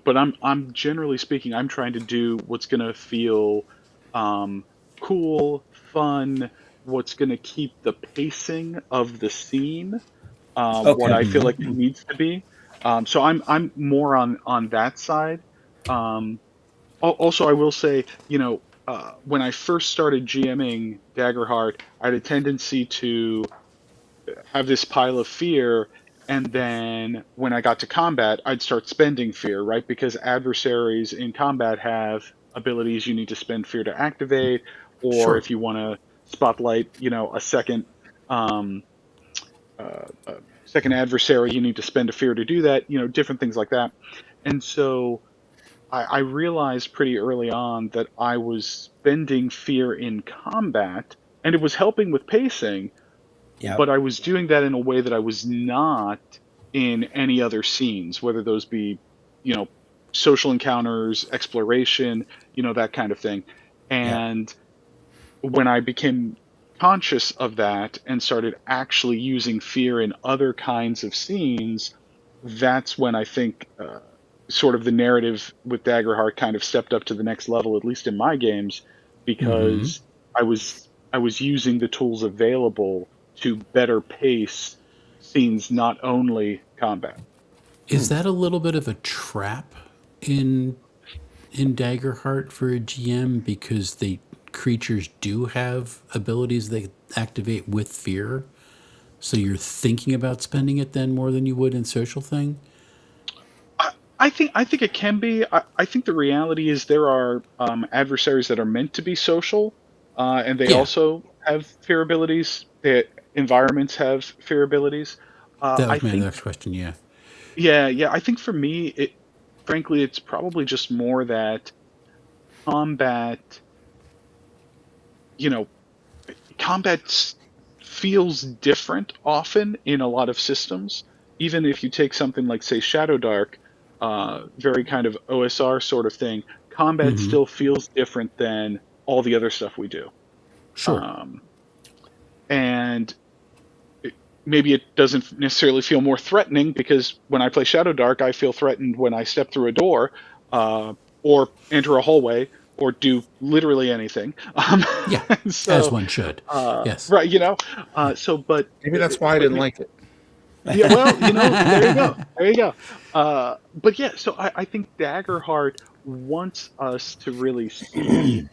but I'm generally speaking, I'm trying to do what's going to feel um, cool, fun, what's going to keep the pacing of the scene what Okay, I feel like it needs to be. So I'm more on that side. Um, Also, I will say, when I first started GMing Daggerheart, I had a tendency to have this pile of fear, and then when I got to combat, I'd start spending fear, right? Because adversaries in combat have abilities you need to spend fear to activate, or sure. if you want to spotlight, a second um, second adversary. You need to spend a fear to do that. Different things like that. And so I realized pretty early on that I was spending fear in combat, and it was helping with pacing, Yep. but I was doing that in a way that I was not in any other scenes, whether those be, you know, social encounters, exploration, that kind of thing. Yep. And when I became conscious of that and started actually using fear in other kinds of scenes, that's when I think sort of the narrative with Daggerheart kind of stepped up to the next level, at least in my games, Mm-hmm. because I was using the tools available to better pace scenes, not only combat. Is that a little bit of a trap in Daggerheart for a GM because the creatures do have abilities they activate with fear? So you're thinking about spending it then more than you would in social thing? I think it can be. I think the reality is there are adversaries that are meant to be social, and they Yeah, also have fear abilities. That environments have fear abilities. that I was my think, next question. Yeah. yeah, yeah. I think for me, frankly, it's probably just more that combat. You know, combat feels different often in a lot of systems. Even if you take something like, say, Shadow Dark, very kind of OSR sort of thing, combat Mm-hmm. still feels different than all the other stuff we do. Sure. Um, and maybe it doesn't necessarily feel more threatening because when I play Shadow Dark, I feel threatened when I step through a door, or enter a hallway, or do literally anything. Yeah, as So, one should. Yes. right, but Maybe that's why I didn't like it. yeah, well, there you go, there you go. But yeah, so I think Daggerheart wants us to really see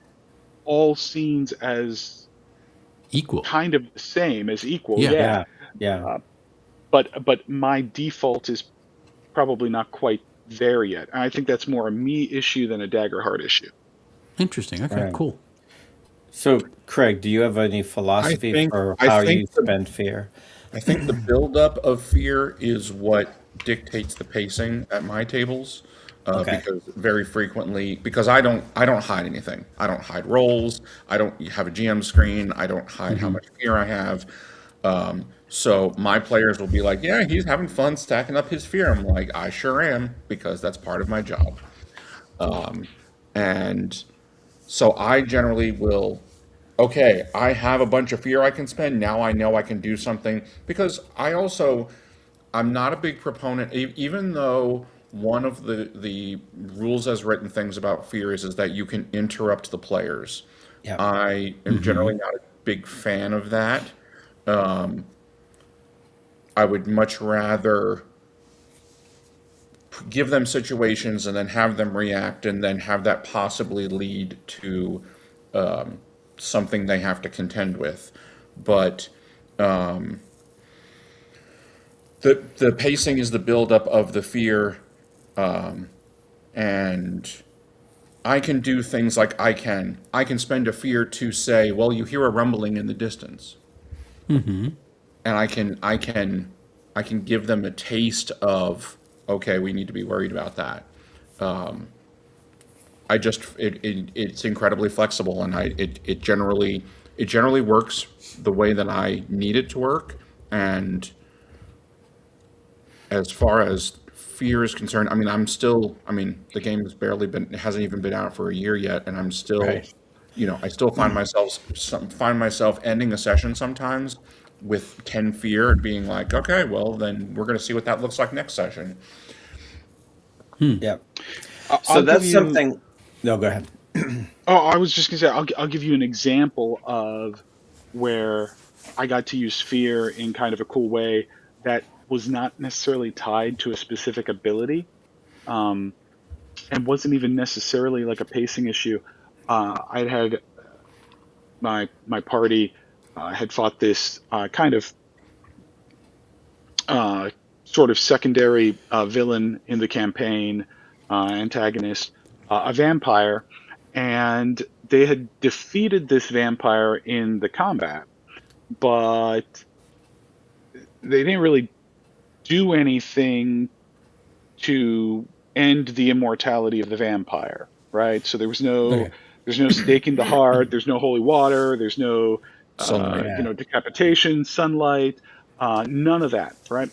all scenes as Equal. kind of the same, as equal, Yeah. yeah. Yeah. Yeah. Uh, but my default is probably not quite there yet. I think that's more a me issue than a Daggerheart issue. Interesting. All Okay, right. cool. So, Craig, do you have any I philosophy think for I how think you the spend fear? I think the buildup of fear is what dictates the pacing at my tables. Okay. Because very frequently, because I don't hide anything. I don't hide roles. I don't have a GM screen. I don't hide how Mm-hmm. much fear I have. So my players will be like, "Yeah, he's having fun stacking up his fear." I'm like, "I sure am," because that's part of my job. And so I generally will, okay, I have a bunch of fear I can spend. Now I know I can do something because I'm not a big proponent, even though one of the rules as written things about fear is that you can interrupt the players. Yeah. I am Mm-hmm. generally not a big fan of that. I would much rather give them situations and then have them react and then have that possibly lead to something they have to contend with. But the pacing is the buildup of the fear, and I can do things like I can spend a fear to say, well, you hear a rumbling in the distance, Mm-hmm. and I can give them a taste of, okay, we need to be worried about that. It's incredibly flexible, and it generally works the way that I need it to work. And as far as fear is concerned, I mean, the game it hasn't even been out for a year yet, and I'm still, Right. I still find myself ending a session sometimes with 10 fear and being like, okay, well, then we're going to see what that looks like next session. Yep. So I'll give that's you. something. No, go ahead. Oh, I was just gonna say I'll give you an example of where I got to use fear in kind of a cool way that was not necessarily tied to a specific ability, um, and wasn't even necessarily like a pacing issue. I'd had my party had fought this kind of uh, sort of secondary villain in the campaign, antagonist, a vampire, and they had defeated this vampire in the combat, but they didn't really do anything to end the immortality of the vampire, right? So there's no stake in the heart, there's no holy water, there's no Sunlight. decapitation, sunlight, none of that, right?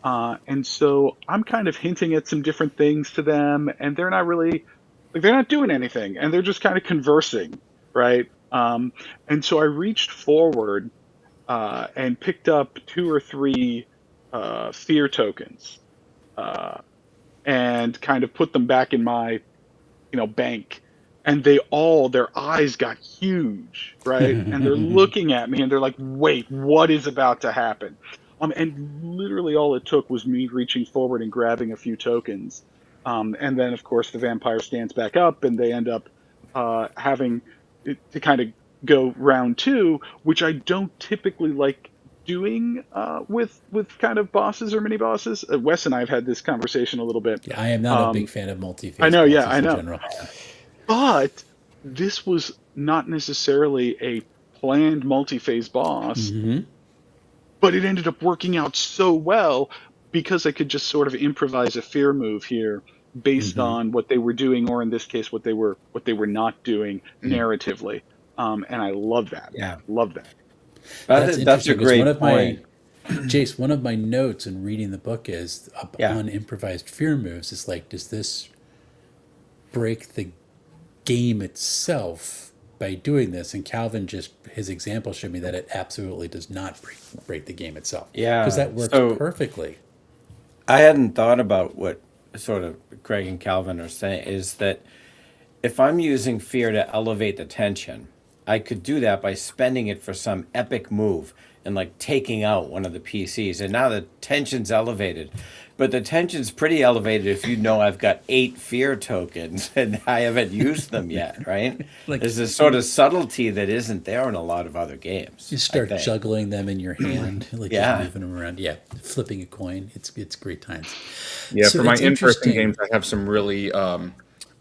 And so I'm kind of hinting at some different things to them, and they're not really they're not doing anything, and they're just kind of conversing, right? And so I reached forward and picked up 2 or 3 fear tokens, and kind of put them back in my bank, and their eyes got huge, right? And they're looking at me and they're like, wait, what is about to happen? And literally all it took was me reaching forward and grabbing a few tokens, and then of course the vampire stands back up and they end up having to kind of go round 2, which I don't typically like doing with kind of bosses or mini bosses. Wes and I have had this conversation a little bit. Yeah, I am not a big fan of multi-phase I know, yeah, bosses I in know. general. But this was not necessarily a planned multi-phase boss, but it ended up working out so well because I could just sort of improvise a fear move here based on what they were doing, or in this case, what they were not doing narratively. And I love that. Yeah. Love that. That's That's a interesting, 'cause great point. Jace, one of my notes in reading the book is Yeah. on improvised fear moves. It's like, does this break the game itself by doing this? And Calvin his example showed me that it absolutely does not break the game itself. Yeah, Because that works so- perfectly. I hadn't thought about what sort of Craig and Calvin are saying, is that if I'm using fear to elevate the tension, I could do that by spending it for some epic move and like taking out one of the PCs. And now the tension's elevated. But the tension's pretty elevated if you know I've got 8 fear tokens and I haven't used them yet, right? Like- There's this sort of subtlety that isn't there in a lot of other games. You I start think. juggling them in your hand, like Yeah. just moving them around. Yeah, flipping a coin. It's great times. Yeah, So for my that's interesting interesting. games, I have some really. I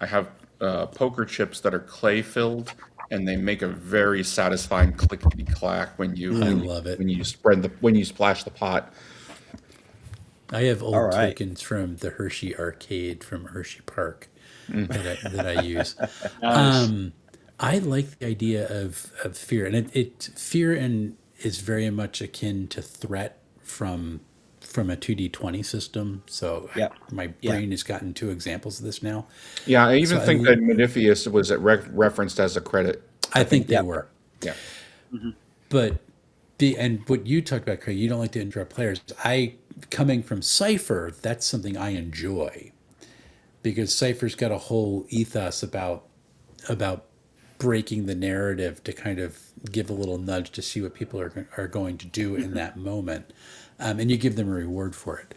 have poker chips that are clay filled, and they make a very satisfying clickety clack when you. I love it. when you splash the pot. I have old All right. tokens from the Hershey arcade from Hershey Park that I use. Nice. I like the idea of fear, and fear is very much akin to threat from a 2D20 system. So Yeah. my Yeah. brain has gotten 2 examples of this now. Yeah, I even So think that Modifius was referenced as a credit. I think they yeah. were. Yeah. But and what you talked about, Craig, you don't like to interrupt players. Coming from Cypher, that's something I enjoy, because Cypher's got a whole ethos about breaking the narrative to kind of give a little nudge to see what people are going to do in that moment, and you give them a reward for it.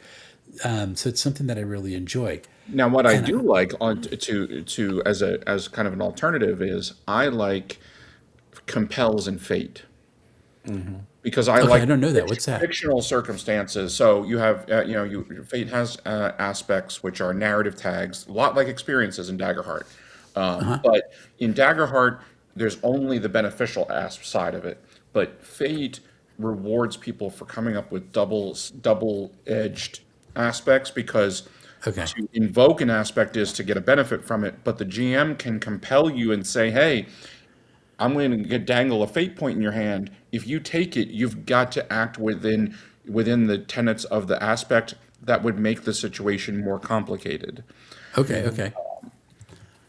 So it's something that I really enjoy. Now, what I do like to as kind of an alternative is I like compels and fate. Because I Okay, like I don't know that. What's that? fictional circumstances. So you have, fate has aspects which are narrative tags, a lot like experiences in Daggerheart. But in Daggerheart, there's only the beneficial side of it. But fate rewards people for coming up with double-edged aspects, because Okay. to invoke an aspect is to get a benefit from it, but the GM can compel you and say, hey, I'm going to dangle a fate point in your hand. If you take it, you've got to act within the tenets of the aspect that would make the situation more complicated. Okay.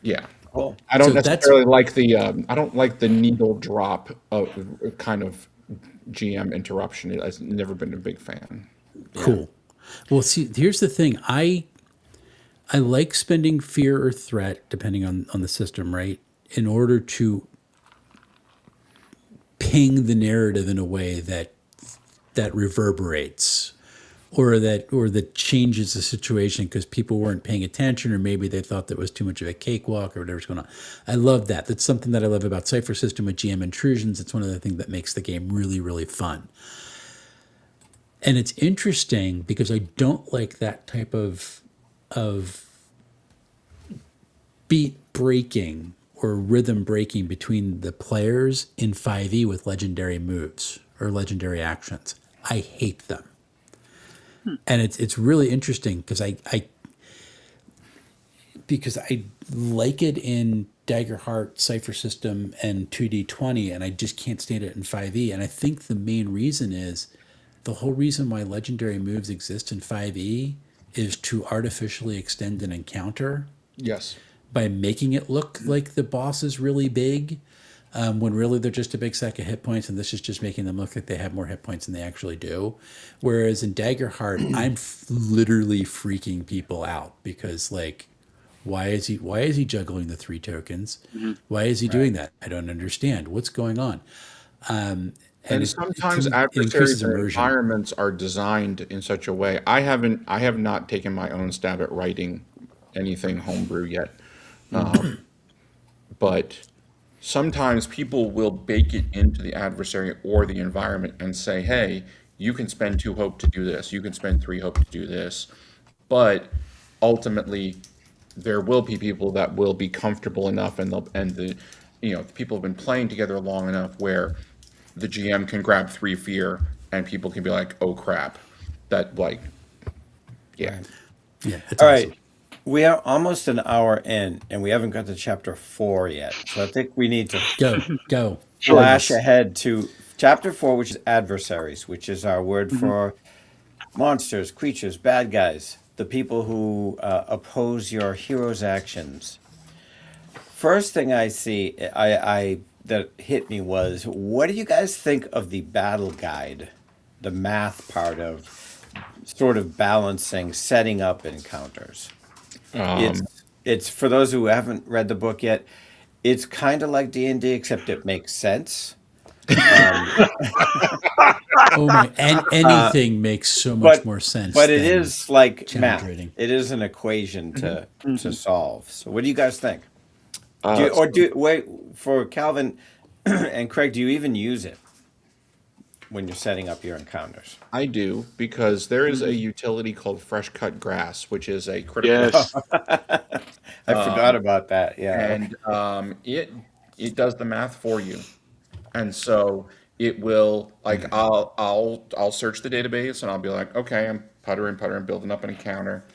Yeah. Cool. I don't So that's- necessarily like I don't like the needle drop of kind of GM interruption. I've never been a big fan. Cool. Well, see, here's the thing. I like spending fear or threat, depending on the system, right, in order to ping the narrative in a way that reverberates, or that changes the situation because people weren't paying attention, or maybe they thought that was too much of a cakewalk or whatever's going on. I love that. That's something that I love about Cypher System with GM intrusions. It's one of the things that makes the game really, really fun. And it's interesting because I don't like that type of beat breaking or rhythm breaking between the players in 5e with legendary moves or legendary actions. I hate them. And it's really interesting because I like it in Daggerheart, Cipher System, and 2D20, and I just can't stand it in 5e. And I think the main reason is the whole reason why legendary moves exist in 5e is to artificially extend an encounter Yes. by making it look like the boss is really big, when really they're just a big sack of hit points, and this is just making them look like they have more hit points than they actually do. Whereas in Daggerheart, I'm literally freaking people out because, like, why is he juggling the 3 tokens? Why is he doing that? I don't understand. What's going on? And To sometimes me, it increases adversaries or immersion. environments are designed in such a way. I have not taken my own stab at writing anything homebrew yet. But sometimes people will bake it into the adversary or the environment and say, hey, you can spend 2 hope to do this, you can spend 3 hope to do this. But ultimately, there will be people that will be comfortable enough, and the people have been playing together long enough where the GM can grab 3 fear and people can be like, oh crap, that, like, yeah. Right. Yeah, it's All awesome. right. We are almost an hour in, and we haven't got to chapter 4 yet. So I think we need to Go. flash Please. ahead to chapter 4, which is adversaries, which is our word for monsters, creatures, bad guys, the people who oppose your hero's actions. First thing I see, I that hit me was, what do you guys think of the battle guide, the math part of sort of balancing, setting up encounters? It's Um, it's for those who haven't read the book yet. It's kind of like D&D, except it makes sense. Um, Oh my! And uh, anything makes so much but more sense but it than is like challenge math. rating. It is an equation to Mhm. solve. So what do you guys think? Do you, uh, or do wait for Calvin and Craig? Do you even use it when you're setting up your encounters? I do, because there is a Mhm. utility called fresh cut grass, which is a critical, Yes. I forgot about that. Yeah. Okay. and it does the math for you. And so it will, like, I'll search the database and I'll be like, okay, I'm puttering, building up an encounter,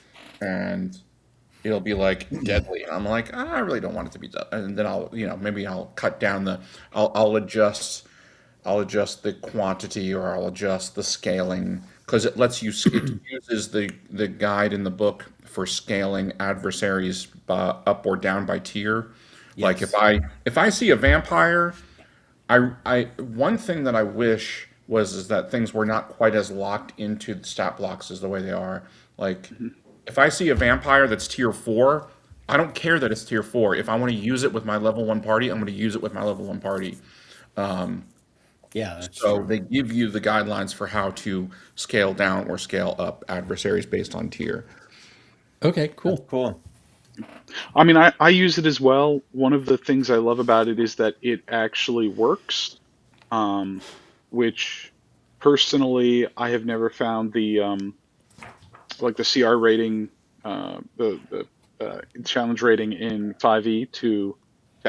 and it'll be like deadly. And I'm like, "Ah, I really don't want it to be deadly." And then maybe I'll cut down I'll adjust the quantity, or I'll adjust the scaling, because it uses the guide in the book for scaling adversaries up or down by tier. Like Yes. if I see a vampire, I one thing that I wish was is that things were not quite as locked into the stat blocks as the way they are. Like, Mhm. if I see a vampire that's tier 4, I don't care that it's tier 4. If I want to use it with my level 1 party, I'm going to use it with my level 1 party. Yeah, that's So true. they give you the guidelines for how to scale down or scale up adversaries based on tier. Okay, That's cool. cool. I mean, I use it as well. One of the things I love about it is that it actually works, um, which personally I have never found the like the CR rating, the challenge rating in 5e to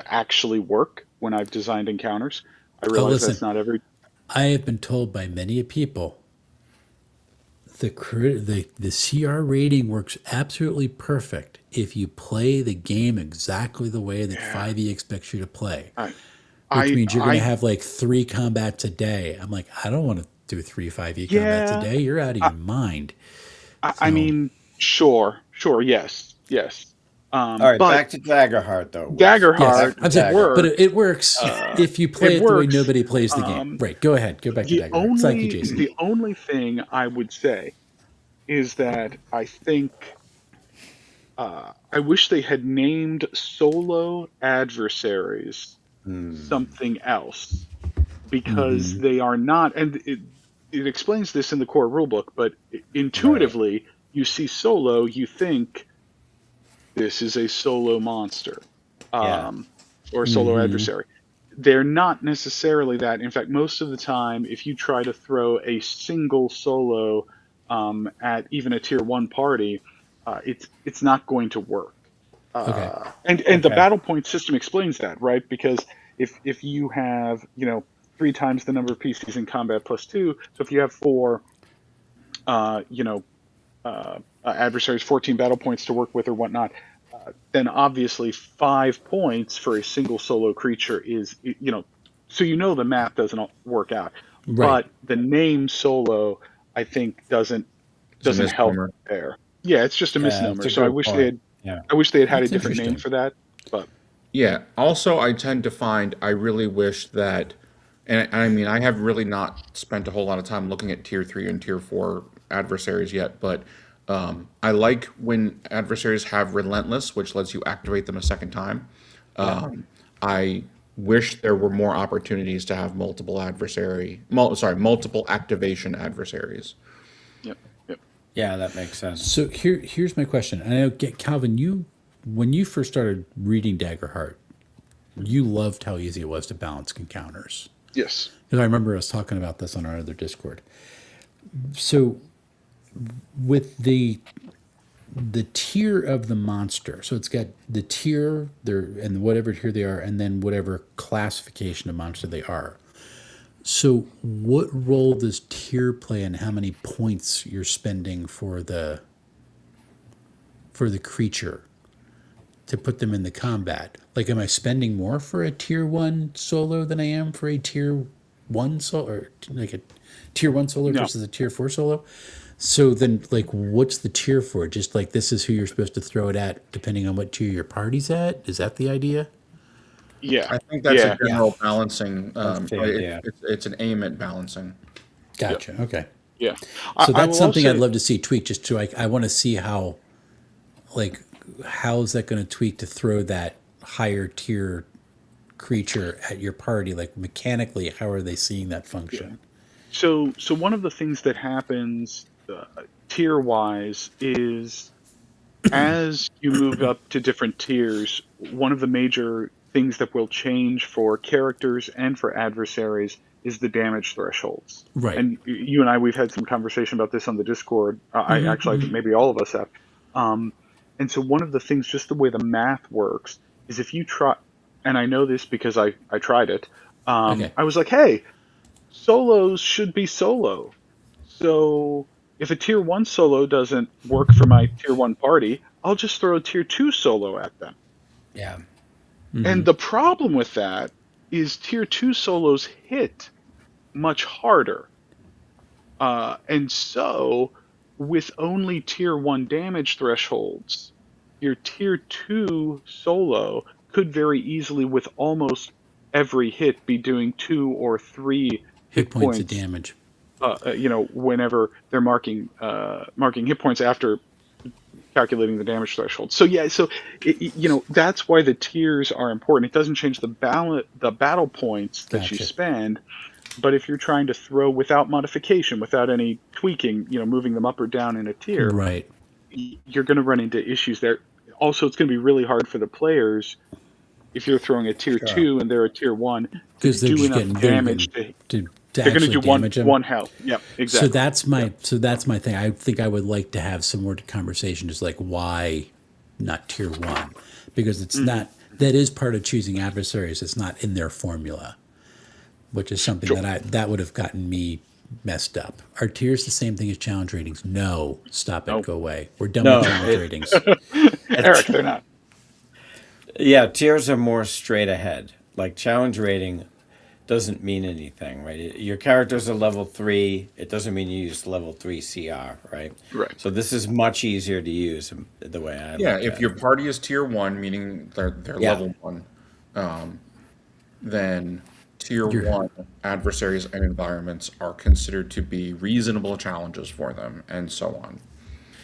actually work when I've designed encounters. I Oh, realize listen, that's not every. I have been told by many people the CR rating works absolutely perfect if you play the game exactly the way that Yeah, 5e expects you to play, I which I means you're going to I have like 3 combats a day. I'm like, I don't want to do 3 5e combats a yeah. day. You're out of I, your mind. I So, mean, sure, yes, yes. All right, But back to Daggerheart though. yes, Daggerheart Back to I'm saying, but Daggerheart. it works. works if you play It it the way works. nobody plays the game. Um, Right. Go ahead. Go back to Daggerheart. Thank you, Jason. the only thing I would say is that I think I wish they had named solo adversaries Hmm. something else, because Mm-hmm. they are not, and it explains this in the core rulebook, but Right. intuitively, you see solo, you think this is a solo monster, Yeah. um, or a solo Mm-hmm. adversary. They're not necessarily that. In fact, most of the time, if you try to throw a single solo at even a tier 1 party, it's not going to work. And the Okay. battle point system explains that, right? Because if you have, 3 times the number of PCs in combat plus 2, so if you have 4, uh, you know, adversaries, 14 battle points to work with or whatnot, then obviously 5 points for a single solo creature is, so the math doesn't work out. Right. But the name solo, I think, doesn't It's a doesn't help misnomer. there. Yeah, it's just a Yeah, it's misnomer. a So I good wish they point. had Yeah. I wish they had a That's different name interesting. for that. But Yeah. Also, I tend to find I really wish that, and I mean, I have really not spent a whole lot of time looking at tier 3 and tier 4 adversaries yet, but I like when adversaries have Relentless, which lets you activate them a second time. Yeah. I wish there were more opportunities to have multiple activation adversaries. yep, yep. Yeah, that makes sense. So here's my question. I know, Calvin, when you first started reading Daggerheart, you loved how easy it was to balance encounters. Yes. Because I remember us talking about this on our other Discord. So with the tier of the monster, so it's got the tier there and whatever tier they are, and then whatever classification of monster they are. So what role does tier play in how many points you're spending for the creature to put them in the combat? Like, am I spending more for a tier 1 solo than I am for a tier 1 solo, or like a tier 1 solo No. versus a tier 4 solo? So then, like, what's the tier for? Just like this is who you're supposed to throw it at, depending on what tier your party's at? Is that the idea? Yeah. I think that's a Yeah. Yeah. general balancing. That's the idea. It's an aim at balancing. Yep. Gotcha. Okay. Yeah. So I that's will something I'd also. love to see tweak. Just to, I want to see how, like, how is that going to tweak to throw that higher tier creature at your party? Like, mechanically, how are they seeing that Yeah. function? So one of the things that happens tier wise is as you move up to different tiers, one of the major things that will change for characters and for adversaries is the damage thresholds. Right. And you and I, we've had some conversation about this on the Discord. I think maybe all of us have. Um, and so one of the things, just the way the math works, is if you try, and I know this because I tried it. Okay. I was like, hey, solos should be solo. So if a tier 1 solo doesn't work for my tier 1 party, I'll just throw a tier 2 solo at them. Yeah. And the problem with that is tier 2 solos hit much harder. And so with only tier 1 damage thresholds, your tier 2 solo could very easily, with almost every hit, be doing 2 or 3 Hit points of points damage. whenever they're marking hit points after calculating the damage threshold. So yeah, that's why the tiers are important. It doesn't change the battle points that you Gotcha. spend, but if you're trying to throw without modification, without any tweaking, moving them up or down in a tier, Right. you're going to run into issues there. Also, it's going to be really hard for the players if you're throwing a tier Sure. 2 and they're a tier 1 to Because they're do just enough getting damage to. to They're going to actually do one damage them. one health. Yep, exactly. So that's my thing. I think I would like to have some more conversation, just like why not tier 1, because it's not, that is part of choosing adversaries. It's not in their formula, which is something Sure. that would have gotten me messed up. Are tiers the same thing as challenge ratings? No, stop it, No. go away. We're done No, with challenge ratings. Eric, they're not. Yeah, tiers are more straight ahead. Like challenge rating doesn't mean anything, right? Your character's a level 3. It doesn't mean you use level 3 CR, right? Right. So this is much easier to use the way I Yeah, look if at your it. party is tier 1, meaning they're Yeah. level 1, then tier You're- 1 adversaries and environments are considered to be reasonable challenges for them, and so on.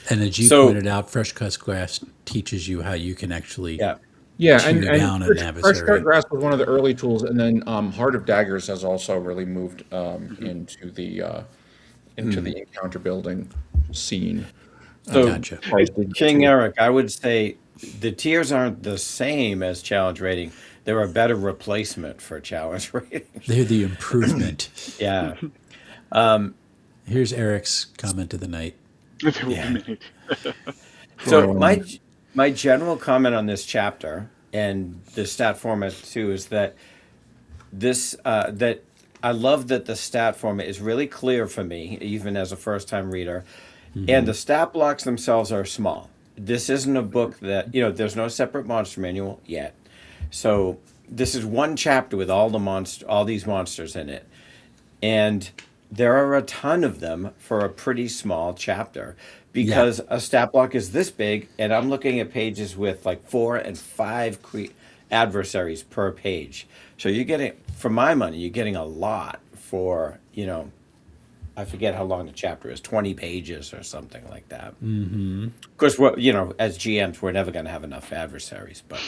And as you So- pointed out, Fresh Cut Grass teaches you how you can actually Yeah. Yeah, Tier down an Fresh adversary. Cut Grass was one of the early tools, and then Heart of Daggers has also really moved into the encounter building scene. So Gotcha. King Eric, I would say the tiers aren't the same as challenge rating. They're a better replacement for challenge rating. They're the improvement. Yeah. Here's Eric's comment of the night. There will be Yeah. many. So My general comment on this chapter and the stat format too is that that I love that the stat format is really clear for me, even as a first time reader, and the stat blocks themselves are small. This isn't a book that, there's no separate monster manual yet. So this is one chapter with all these monsters in it. And there are a ton of them for a pretty small chapter Yeah. because a stat block is this big, and I'm looking at pages with like 4 and 5 adversaries per page. So you're getting, for my money, you're getting a lot for, I forget how long the chapter is, 20 pages or something like that. Mm-hmm. Of course, as GMs, we're never going to have enough adversaries, but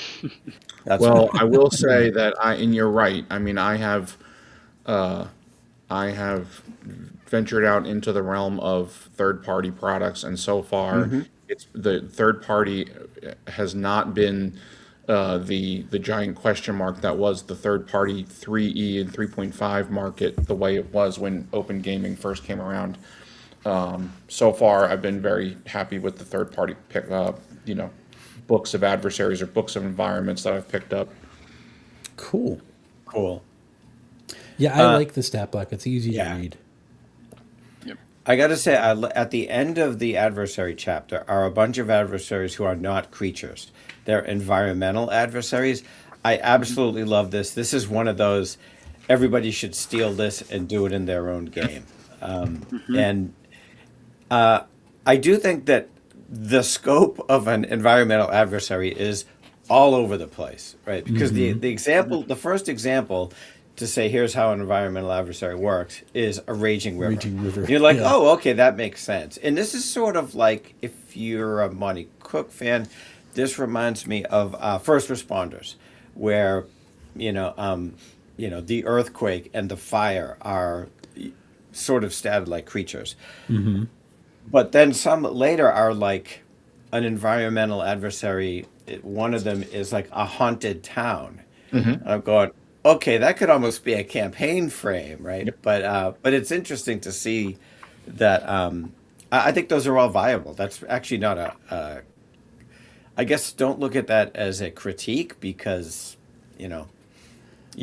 that's Well, I will say that and you're right. I mean, I have ventured out into the realm of third-party products, and so far, it's the third party has not been the giant question mark that was the third-party 3E and 3.5 market the way it was when open gaming first came around. So far, I've been very happy with the third-party books of adversaries or books of environments that I've picked up. Cool. cool. Yeah, I like the stat block. It's easy yeah. to read. Yep. I got to say, at the end of the adversary chapter are a bunch of adversaries who are not creatures. They're environmental adversaries. I absolutely love this. This is one of those, everybody should steal this and do it in their own game. And I do think that the scope of an environmental adversary is all over the place, right? Because the first example to say here's how an environmental adversary works is a raging river. Raging river. You're like, Yeah. oh, okay, that makes sense. And this is sort of like, if you're a Monty Cook fan, this reminds me of first responders, where the earthquake and the fire are sort of statted like creatures. But then some later are like an environmental adversary. One of them is like a haunted town. I'm going, okay, that could almost be a campaign frame, right? Yep. But it's interesting to see that. I think those are all viable. That's actually not I guess don't look at that as a critique because you've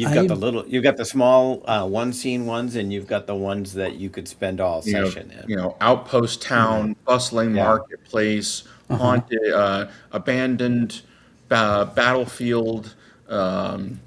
got the small one scene ones, and you've got the ones that you could spend all session in. Outpost town, bustling Yeah. marketplace, haunted, abandoned battlefield. And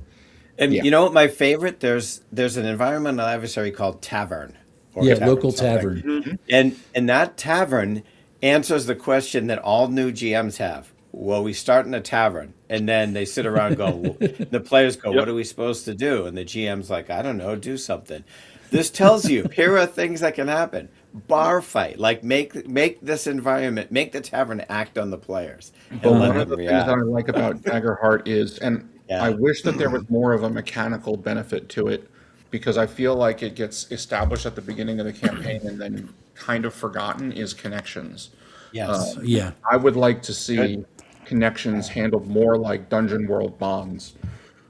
Yeah. you know what my favorite? There's an environmental adversary called Tavern. Or Yeah, Tavern local something. tavern. And that tavern answers the question that all new GMs have. Well, we start in a tavern, and then they sit around and go, the players go, what are we supposed to do? And the GM's like, I don't know, do something. This tells you, here are things that can happen. Bar fight, like make this environment, make the tavern act on the players. And But let one of them the things that I react. like about Daggerheart is, and Yeah. I wish that there was more of a mechanical benefit to it, because I feel like it gets established at the beginning of the campaign and then kind of forgotten, is connections. Yes. Yeah. I would like to see connections handled more like Dungeon World bonds,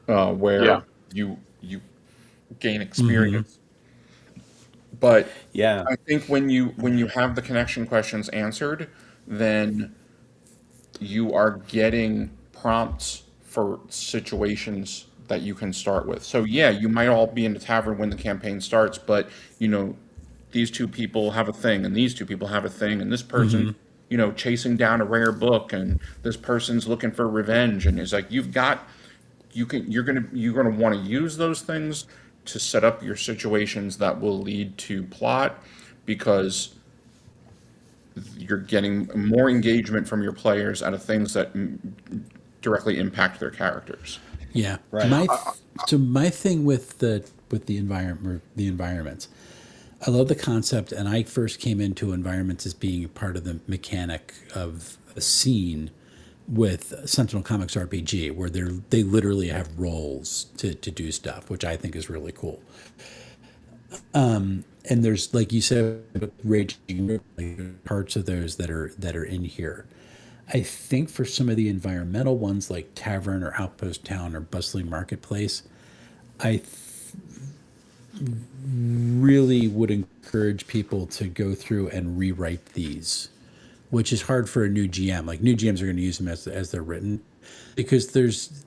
where Yeah. you gain experience. But Yeah. I think when you have the connection questions answered, then you are getting prompts for situations that you can start with. So yeah, you might all be in the tavern when the campaign starts, but these two people have a thing, and these two people have a thing, and this person, chasing down a rare book, and this person's looking for revenge, and it's like you're gonna want to use those things to set up your situations that will lead to plot, because you're getting more engagement from your players out of things that directly impact their characters. Yeah. Right. My thing with the environments, I love the concept, and I first came into environments as being a part of the mechanic of a scene with Sentinel Comics RPG, where they literally have roles to do stuff, which I think is really cool. And there's, like you said, raging parts of those that are in here. I think for some of the environmental ones, like Tavern or Outpost Town or Bustling Marketplace, I really would encourage people to go through and rewrite these. which is hard for a new GM. Like new GMs are going to use them as they're written, because there's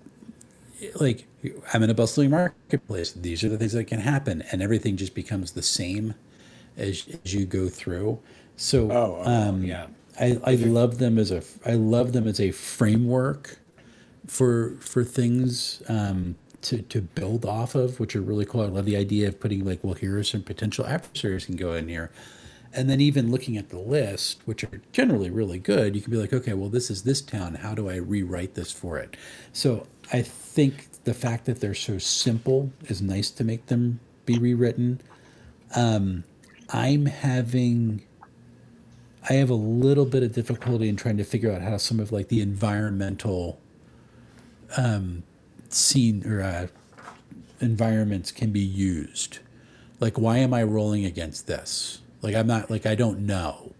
like I'm in a bustling marketplace. These are the things that can happen, and everything just becomes the same as you go through. So Yeah. I love them as a framework for things to build off of, which are really cool. I love the idea of putting like, well, here are some potential adversaries can go in here. And then even looking at the list, which are generally really good, you can be like, okay, well, this is this town. How do I rewrite this for it? So I think the fact that they're so simple is nice to make them be rewritten. I'm having I have a little bit of difficulty in trying to figure out how some of like the environmental scene or environments can be used. Like, why am I rolling against this? Like, I'm not like I don't know.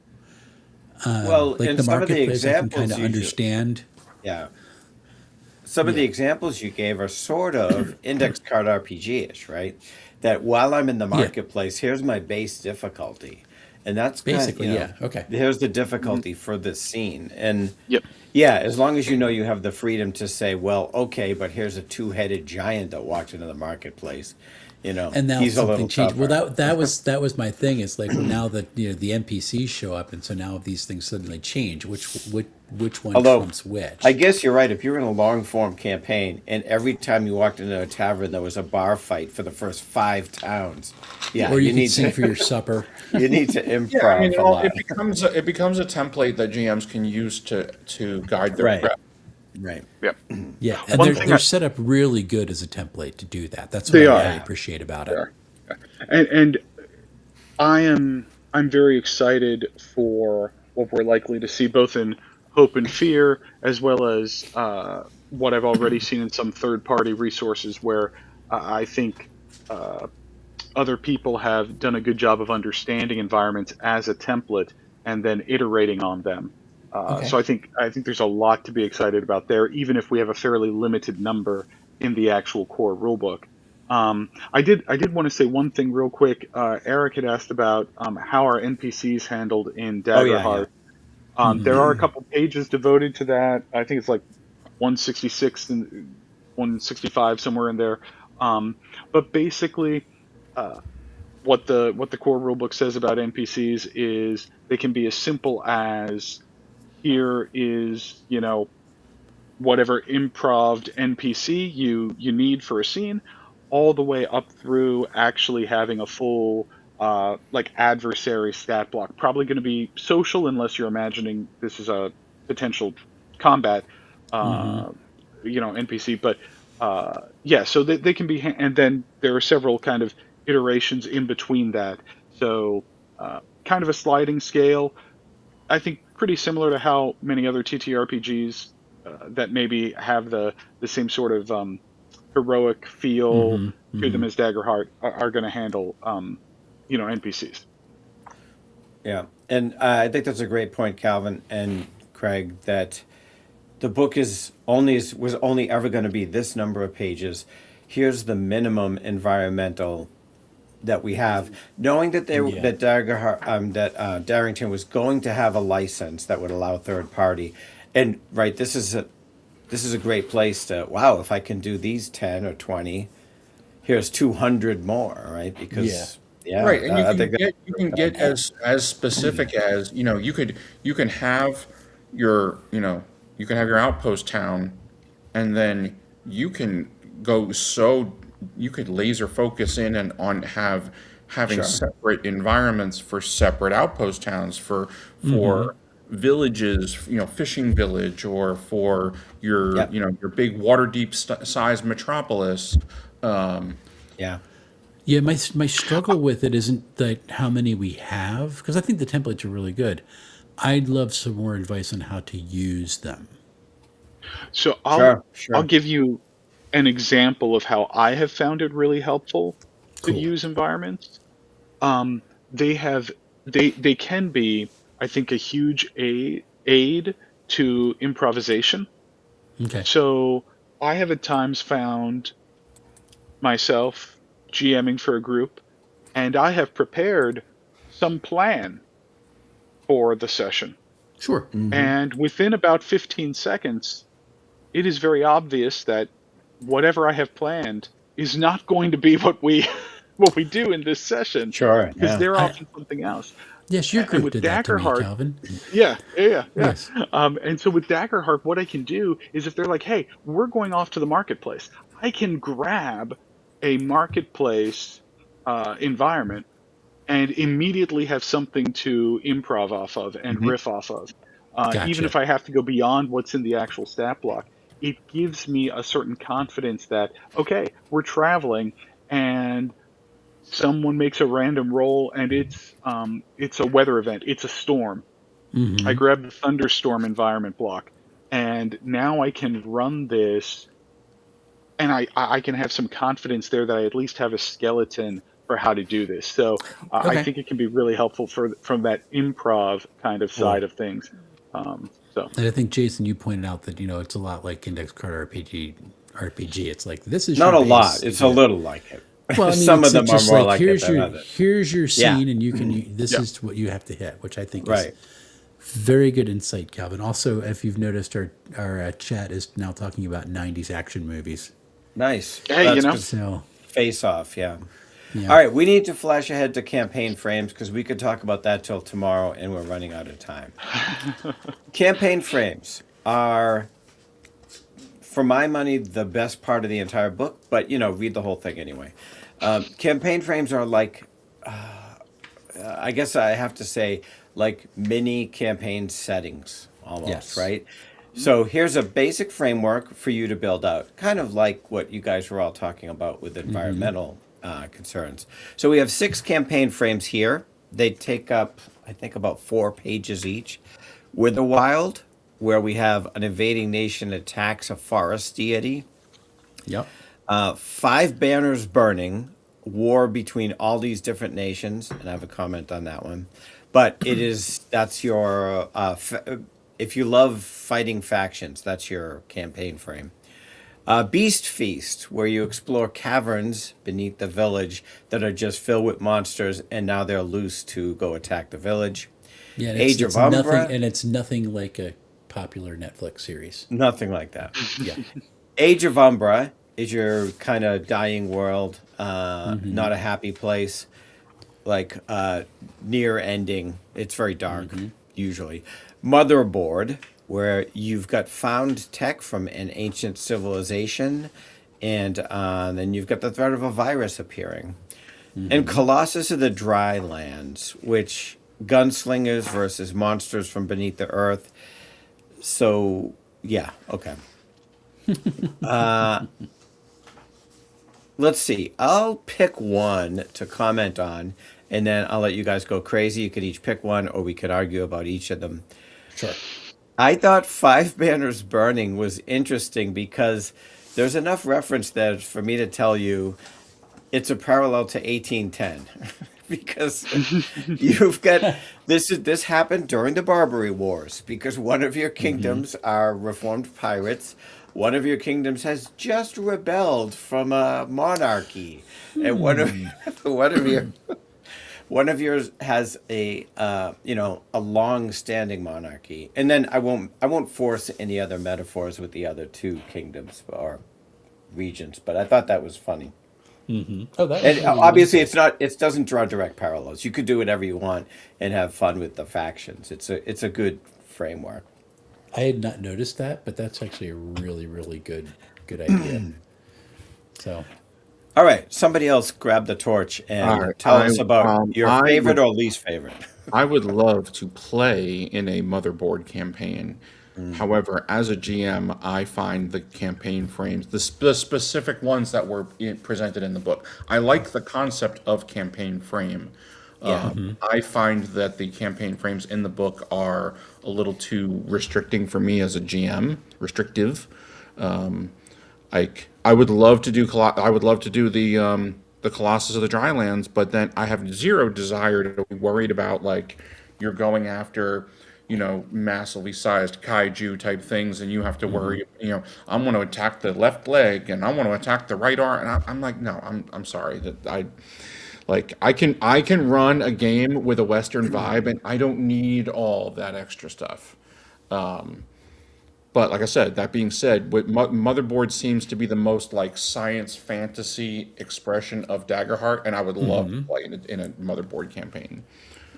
Well, Like in the some of the marketplace, I can kind examples of you just, understand. yeah, some of the Yeah, examples you gave are sort of index card RPG-ish, right? That while I'm in the yeah, marketplace, here's my base difficulty. And that's kind, basically, yeah. Okay, here's the Mhm. difficulty for this scene. And Yep. yeah, as long as you know you have the freedom to say, well, okay, but here's a two-headed giant that walked into the marketplace. and now He's a something little changed. Well, tougher. that was my thing. Is like, well, now that the NPCs show up, and so now these things suddenly change. Which one Although, trumps I which? guess you're right. If you're in a long form campaign and every time you walked into a tavern there was a bar fight for the first 5 towns, yeah, Or you you could need sing to for your supper. you need to Yeah, I mean, improv a lot. it becomes a template that GMs can use to guide their Right, prep. right. Yep. Yeah, and One they're thing they're set up really good as a template to do that. That's what they I are. Yeah. appreciate about They it. are. And I'm very excited for what we're likely to see, both in Hope and Fear, as well as what I've already seen in some third-party resources, where I think uh, other people have done a good job of understanding environments as a template and then iterating on them. So Okay. I think there's a lot to be excited about there, even if we have a fairly limited number in the actual core rulebook. I did want to say one thing real quick. Eric had asked about how are NPCs handled in Oh yeah, yeah. Daggerheart. There are a couple pages devoted to that. I think it's like 166 and 165 somewhere in there. But basically, uh, what the core rulebook says about NPCs is they can be as simple as here is whatever improv NPC you need for a scene, all the way up through actually having a full like adversary stat block. Probably going to be social unless you're imagining this is a potential combat uh, NPC. But yeah, so they can be, and then there are several kind of iterations in between that. So kind of a sliding scale. I think pretty similar to how many other TTRPGs that maybe have the same sort of heroic feel to them as Daggerheart are going to handle NPCs. Yeah. And I think that's a great point, Calvin and Craig, that the book was only ever going to be this number of pages. Here's the minimum environmental that we have, knowing that Yeah. Darrington was going to have a license that would allow third party, and right, this is a great place to, wow, if I can do these 10 or 20, here's 200 more, right? Yeah. Because yeah, Right, and I think you can get as specific as, you can have your outpost town, and then you can go so you could laser focus in and on having sure. separate environments for separate outpost towns for villages, fishing village, or for your Yep. you know your big water deep sized metropolis. Um, Yeah. Yeah, my struggle with it isn't that how many we have, because I think the templates are really good. I'd love some more advice on how to use them. So I'll Sure. I'll Sure. give you an example of how I have found it really helpful to Cool. use environments. Um, they have they can be, I think, a huge aid to improvisation. Okay. So I have at times found myself GMing for a group, and I have prepared some plan for the session. Sure. And within about 15 seconds, it is very obvious that whatever I have planned is not going to be what we what we do in this session, Sure. because Yeah. they're I off in something else. Yes, your And group with did that to me, Daggerheart, Calvin. yeah. Yes. And so with Daggerheart, what I can do is if they're like, "Hey, we're going off to the marketplace," I can grab a marketplace environment and immediately have something to improv off of and Mhm. riff off of. Even Gotcha. if I have to go beyond what's in the actual stat block, it gives me a certain confidence that, okay, we're traveling and someone makes a random roll and it's a weather event, it's a storm. I Mm-hmm. grab the thunderstorm environment block, and now I can run this, and I can have some confidence there that I at least have a skeleton for how to do this. So I Okay. think it can be really helpful from that improv kind of side Well, of things. So and I think Jason, you pointed out that it's a lot like Index Card RPG. RPG. It's like this is Not your a lot. base. It's a little like Well, I it. mean, Some of it's them are just more like like it than others. here's your Yeah. scene, and this yeah, is what you have to hit, which I think is Right. very good insight, Calvin. Also, if you've noticed, our chat is now talking about '90s action movies. Nice. hey, That's because So face off. Yeah. yeah, All right. We need to flash ahead to campaign frames because we could talk about that till tomorrow, and we're running out of time. Campaign frames are, for my money, the best part of the entire book. But read the whole thing anyway. Campaign frames are like, I guess I have to say, like mini campaign settings almost, yes, right? So here's a basic framework for you to build out, kind of like what you guys were all talking about with environmental concerns. So we have 6 campaign frames here. They take up, I think, about 4 pages each. With the Wild, where we have an invading nation attacks a forest deity. yep, 5 Banners Burning, war between all these different nations, and I have a comment on that one. But that's your, if you love fighting factions, that's your campaign frame. Beast Feast, where you explore caverns beneath the village that are just filled with monsters, and now they're loose to go attack the village. yeah. And Age of nothing, Umbra, and it's nothing like a popular Netflix series. nothing like that. Yeah, Age of Umbra is your kind of dying world, not a happy place, like near ending. It's very dark, usually. Motherboard, where you've got found tech from an ancient civilization, and then you've got the threat of a virus appearing. And Colossus of the Dry Lands, which gunslingers versus monsters from beneath the earth. So, yeah, okay. Let's see. I'll pick one to comment on, and then I'll let you guys go crazy. You could each pick one, or we could argue about each of them. sure. I thought 5 Banners Burning was interesting because there's enough reference there for me to tell you it's a parallel to 1810. Because you've got this happened during the Barbary Wars because one of your kingdoms are reformed pirates. One of your kingdoms has just rebelled from a monarchy, and one of your one of yours has a long-standing monarchy. And then I won't force any other metaphors with the other 2 kingdoms or regions, but I thought that was funny. Oh, that was And really obviously, insight. it doesn't draw direct parallels. You could do whatever you want and have fun with the factions. It's a good framework. I had not noticed that, but that's actually a really, really good idea. So, All right, somebody else grab the torch All and right. tell us about your I favorite would or least favorite. I would love to play in a motherboard campaign. However, as a GM, I find the campaign frames, the specific ones that were presented in the book. I like the concept of campaign frame. Yeah. I find that the campaign frames in the book are a little too restricting for me as a GM, restrictive. Like I would love to do the Colossus of the Drylands, but then I have zero desire to be worried about like you're going after massively sized kaiju type things, and you have to worry. I'm going to attack the left leg, and I want to attack the right arm, and I'm like, no, I'm sorry that I Like I can run a game with a Western vibe, and I don't need all that extra stuff. But like I said, that being said, Motherboard seems to be the most like science fantasy expression of Daggerheart, and I would love to play in a Motherboard campaign.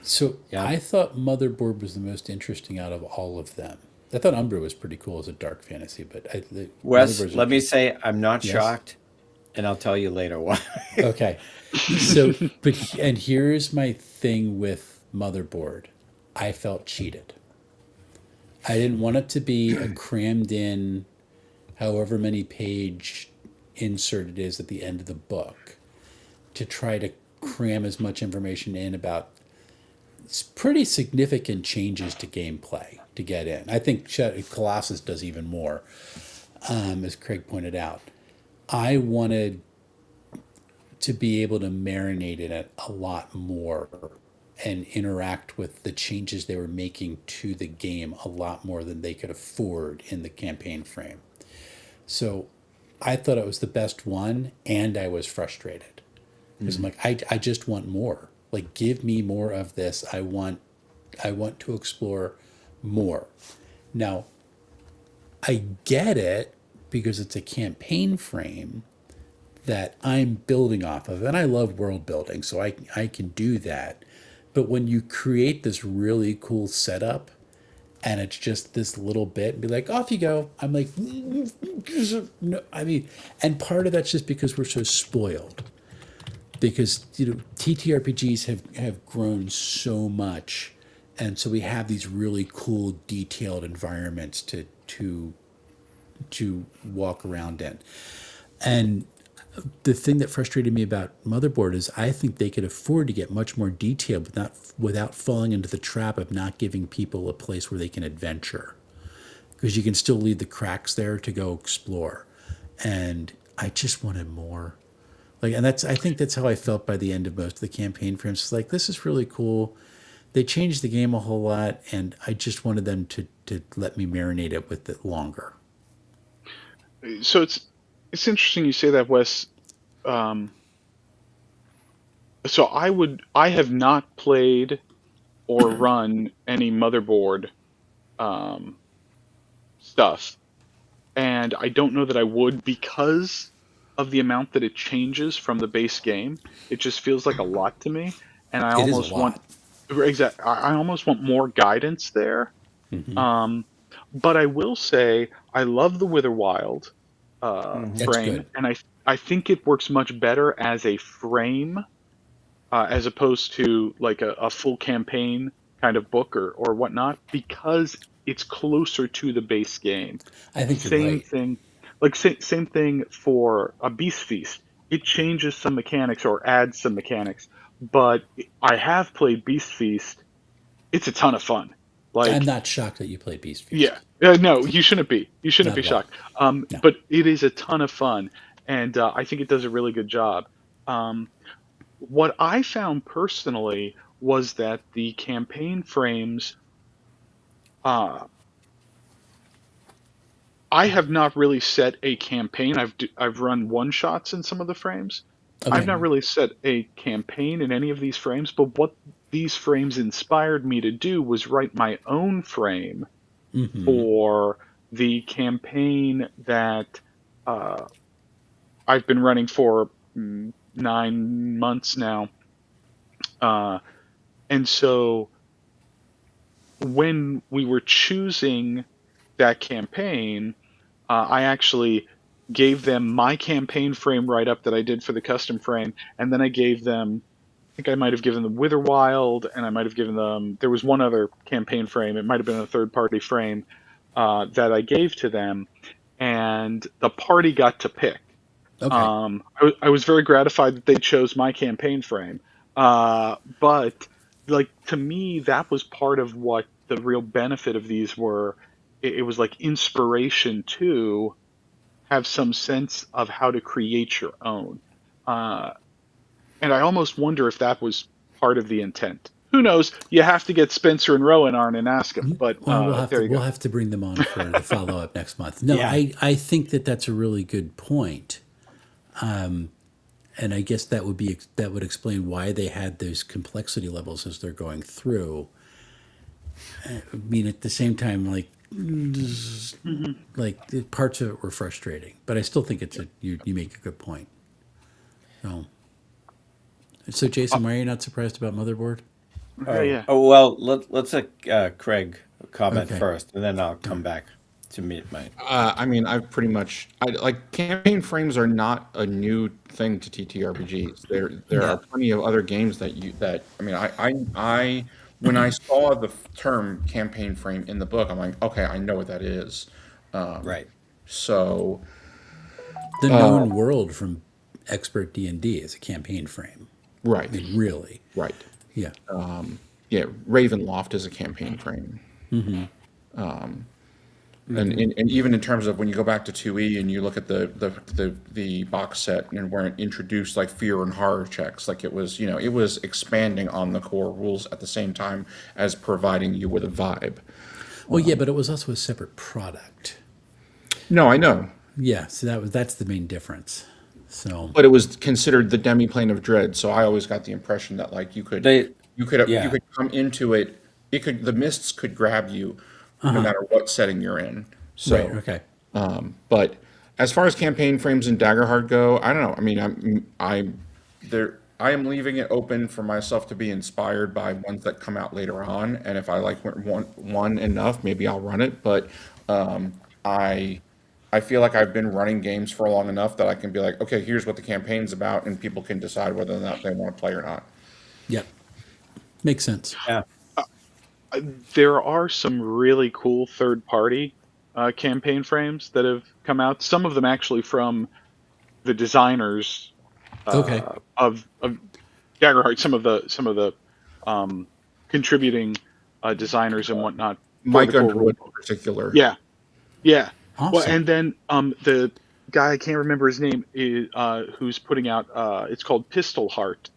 So Yeah. I thought Motherboard was the most interesting out of all of them. I thought Umbra was pretty cool as a dark fantasy, but Wes, Motherboard's let me okay. say I'm not Yes. shocked, and I'll tell you later why. Okay. So, and here's my thing with Motherboard. I felt cheated. I didn't want it to be a crammed in, however many page insert it is at the end of the book, to try to cram as much information in about pretty significant changes to gameplay to get in. I think Colossus does even more, as Craig pointed out. I wanted to be able to marinate in it a lot more and interact with the changes they were making to the game a lot more than they could afford in the campaign frame. So I thought it was the best one, and I was frustrated because I'm like, I just want more. Like, give me more of this. I want to explore more. Now, I get it because it's a campaign frame that I'm building off of, and I love world building, so I can do that. But when you create this really cool setup and it's just this little bit and be like, off you go, I'm like, no, I mean, and part of that's just because we're so spoiled. Because TTRPGs have grown so much, and so we have these really cool detailed environments to walk around in. And the thing that frustrated me about Motherboard is I think they could afford to get much more detailed without falling into the trap of not giving people a place where they can adventure, because you can still leave the cracks there to go explore. And I just wanted more. Like, and I think that's how I felt by the end of most of the campaign frames. It's like, this is really cool. They changed the game a whole lot, and I just wanted them to let me marinate it with it longer. So it's interesting you say that, Wes. Um, so I have not played or run any Motherboard um, stuff, and I don't know that I would because of the amount that it changes from the base game. It just feels like a lot to me, and I It is a almost want lot. I almost want more guidance there. Um, but I will say I love the Witherwild That's frame, good. and I think it works much better as a frame as opposed to like a full campaign kind of book or whatnot, because it's closer to the base game. I think you're Same right. thing, like same thing for a Beast Feast. It changes some mechanics or adds some mechanics, but I have played Beast Feast. It's a ton of fun. I'm Like, not shocked that you played Beast yeah, Feast. no, you shouldn't be. You shouldn't Not be at all. shocked. No. But it is a ton of fun, and I think it does a really good job. Um, what I found personally was that the campaign frames, uh, I have not really set a campaign. I've run one shots in some of the frames. I've Okay. not really set a campaign in any of these frames, but what these frames inspired me to do was write my own frame for the campaign that uh, I've been running for 9 months now. Uh, and so when we were choosing that campaign, I actually gave them my campaign frame write up that I did for the custom frame, and then I gave them. I think I might have given them Witherwild, and I might have given them. There was one other campaign frame. It might have been a third party frame that I gave to them, and the party got to pick. Okay. I was very gratified that they chose my campaign frame. But like, to me, that was part of what the real benefit of these were. It was like inspiration to have some sense of how to create your own. Uh, and I almost wonder if that was part of the intent. Who knows? You have to get Spencer and Rowan on and ask them. But Well, there you we'll go. have to bring them on for the follow up next month. No, Yeah. I think that that's a really good point. And I guess that would explain why they had those complexity levels as they're going through. I mean, at the same time, Hmm. like parts of it were frustrating, but I still think you make a good point. So Uh, Jason, why are you not surprised about Motherboard? yeah, yeah. Well, let's Craig comment Okay. first, and then I'll All come right. back to meet my. I mean, I've pretty much I like campaign frames are not a new thing to TTRPGs. There Yeah. are plenty of other games that I mean, I when I saw the term campaign frame in the book, I'm like, okay, I know what that is. Um, Right. so The known world from Expert D&D is a campaign frame. I right, mean, really. right, Yeah. yeah. Ravenloft is a campaign frame. And even in terms of when you go back to 2E and you look at the box set and where it introduced like fear and horror checks, like it was, it was expanding on the core rules at the same time as providing you with a vibe. Well, yeah, but it was also a separate product. No, I know, Yeah, so that's the main difference. So, but it was considered the demiplane of dread, so I always got the impression that like They, you yeah. could come into it, the mists could grab you no matter what setting you're in. right, So okay. But as far as campaign frames in Daggerheart go, I don't know. I mean, I'm there. I am leaving it open for myself to be inspired by ones that come out later on, and if I like one enough, maybe I'll run it. But um, I I feel like I've been running games for long enough that I can be like, okay, here's what the campaign's about, and people can decide whether or not they want to play or not. Yep. Makes sense. Yeah. There are some really cool third-party campaign frames that have come out. Some of them actually from the designers Okay. of Daggerheart. Some of the um, contributing designers and whatnot for the Mike core Underwood rulebook. in particular. Yeah, yeah. Well, Awesome. and then the guy, I can't remember his name, is who's putting out. It's called Pistol Heart,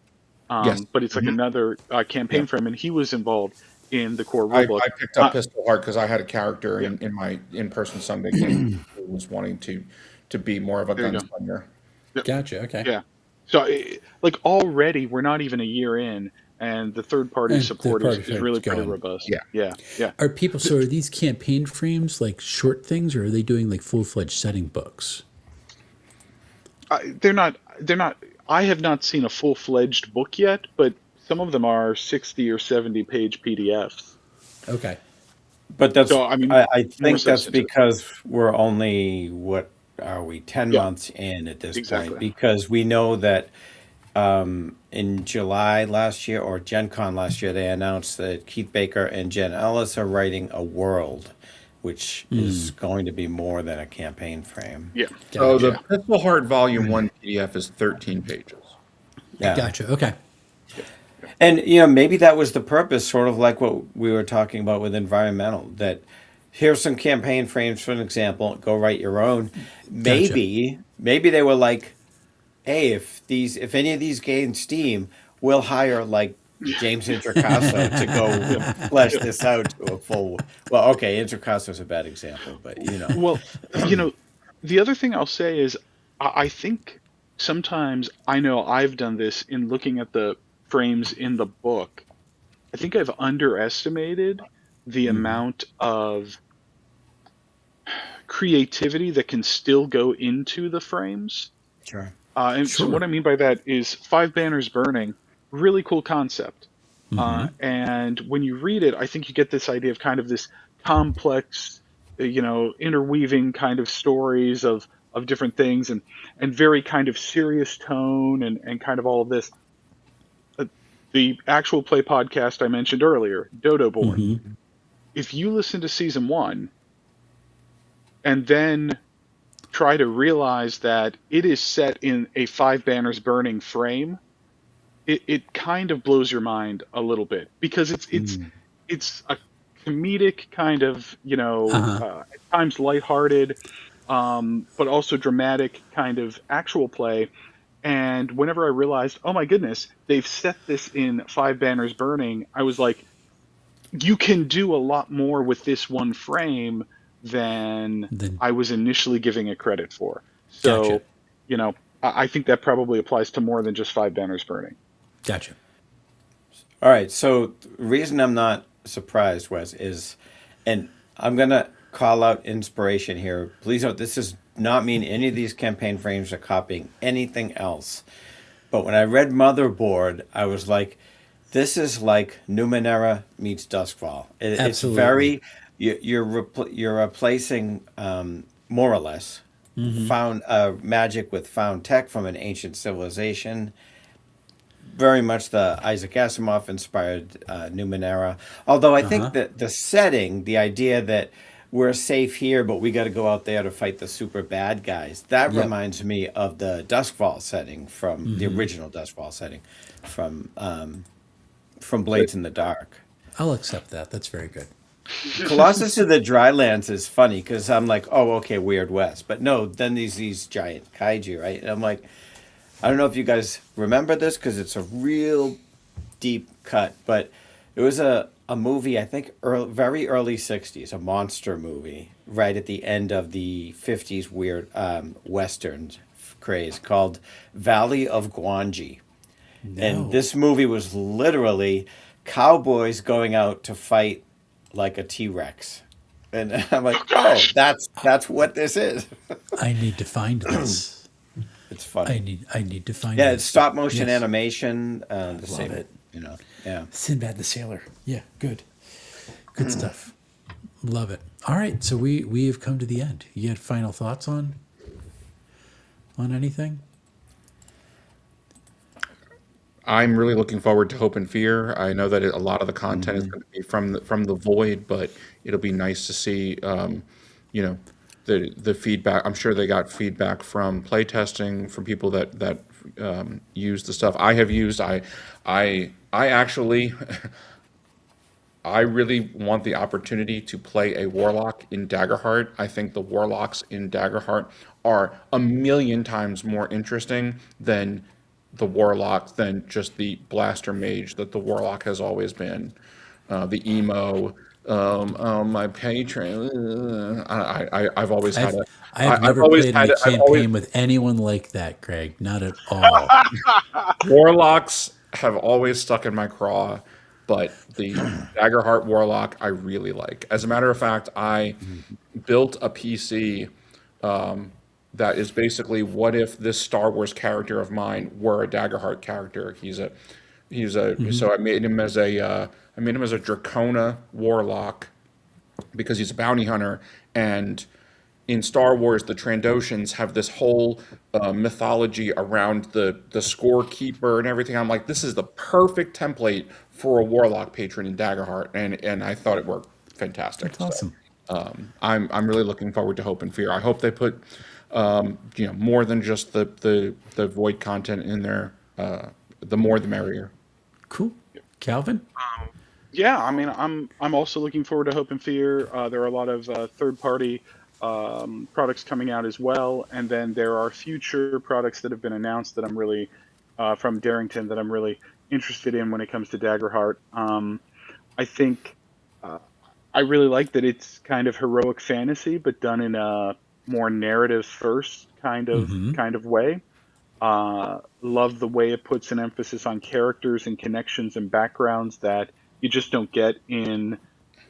Yes. but it's like another campaign Yep. frame, and he was involved in the core rulebook. I picked up Pistol Heart because I had a character Yeah, in my in-person Sunday game who was wanting to be more of a there you go. gunslinger. Yep, Gotcha. Okay. yeah. So, like already, we're not even a year in, and the third party And the support party is starts really pretty going. robust. Yeah. Yeah, yeah. Are people, so are these campaign frames like short things, or are they doing like full-fledged setting books? They're not. They're not. I have not seen a full fledged book yet, but some of them are 60 or 70 page PDFs. Okay. But that's, So, I mean, I more think that's substantive. because we're only, what are we, 10 Yeah, months in at this point? exactly. Because we know that in July last year or Gen Con last year, they announced that Keith Baker and Jen Ellis are writing a world, which is going to be more than a campaign frame. Yeah, So the Gotcha. yeah, Pistol Heart Volume 1 PDF is 13 pages. Yeah. Gotcha. Okay. yeah, yeah. And maybe that was the purpose, sort of like what we were talking about with environmental, that here's some campaign frames for an example, go write your own. Gotcha. Maybe they were like, hey, if any of these gain steam, we'll hire like James Introcaso to Yep, go flesh yep. this out to a full. Well, okay, Introcaso's a bad example, but Well, you know, the other thing I'll say is I think sometimes I know I've done this in looking at the frames in the book. I think I've underestimated the amount of creativity that can still go into the frames. sure. And so what Sure. I mean by that is Five Banners Burning, really cool concept. And when you read it, I think you get this idea of kind of this complex, interweaving kind of stories of different things and very kind of serious tone and kind of all of this. The actual play podcast I mentioned earlier, Dodo Born. If you listen to season one and then try to realize that it is set in a Five Banners Burning frame, it kind of blows your mind a little bit because it's a comedic kind of at times lighthearted, but also dramatic kind of actual play. And whenever I realized, oh my goodness, they've set this in Five Banners Burning, I was like, you can do a lot more with this one frame than Then I was initially giving it credit for. gotcha. So, you know, I think that probably applies to more than just Five Banners Burning. Gotcha. All right. So the reason I'm not surprised, Wes, is, and I'm gonna call out inspiration here. Please note this does not mean any of these campaign frames are copying anything else. But when I read Motherboard, I was like, this is like Numenera meets Duskfall. It's Absolutely. very you're replacing more or less found magic with found tech from an ancient civilization. Very much the Isaac Asimov inspired Numenera. Although I think Uh-huh. that the setting, the idea that we're safe here, but we got to go out there to fight the super bad guys, that Yep. reminds me of the Duskfall setting from the Mm-hmm. original Duskfall setting from Blades in the Dark. I'll accept that. That's very good. Colossus of the Drylands is funny because I'm like, oh, okay, Weird West, but no, then these giant kaiju, right? And I'm like, I don't know if you guys remember this because it's a real deep cut, but it was a movie, I think very early 60s, a monster movie, right at the end of the 50s weird Western craze called Valley of Gwangi. And No. this movie was literally cowboys going out to fight like a T-Rex. And I'm like, Oh oh, gosh. that's what this is. I need to find this. It's funny. I need to find Yeah, it's this. stop motion Yes. animation, the Love same, it. yeah. Sinbad the Sailor. Yeah, good. Good stuff. Love it. All right, so we have come to the end. You had final thoughts on anything? I'm really looking forward to Hope and Fear. I know that a lot of the content is going to be from the Void, but it'll be nice to see, you know, the feedback. I'm sure they got feedback from playtesting, from people that use the stuff I have used. I actually I really want the opportunity to play a warlock in Daggerheart. I think the warlocks in Daggerheart are a million times more interesting than than just the blaster mage that the warlock has always been. The emo, my patron. I've always had I've a, I have I've never always played in had, a I've always campaign with anyone like that, Greg. Not at all. Warlocks have always stuck in my craw, but the Daggerheart Warlock I really like. As a matter of fact, I built a PC that is basically what if this Star Wars character of mine were a Daggerheart character. Hmm. So I made him as a Dracona Warlock because he's a bounty hunter, and in Star Wars, the Trandoshans have this whole mythology around the scorekeeper and everything. I'm like, this is the perfect template for a warlock patron in Daggerheart, and I thought it worked fantastic. That's So awesome. I'm really looking forward to Hope and Fear. I hope they put more than just the void content in there. The more the merrier. Cool. Calvin? Yeah, I mean, I'm also looking forward to Hope and Fear. There are a lot of third-party products coming out as well, and then there are future products that have been announced that I'm really from Darrington that I'm really interested in when it comes to Daggerheart. I think uh, I really like that it's kind of heroic fantasy, but done in a more narrative first Mm-hmm. kind of way. Love the way it puts an emphasis on characters and connections and backgrounds that you just don't get in,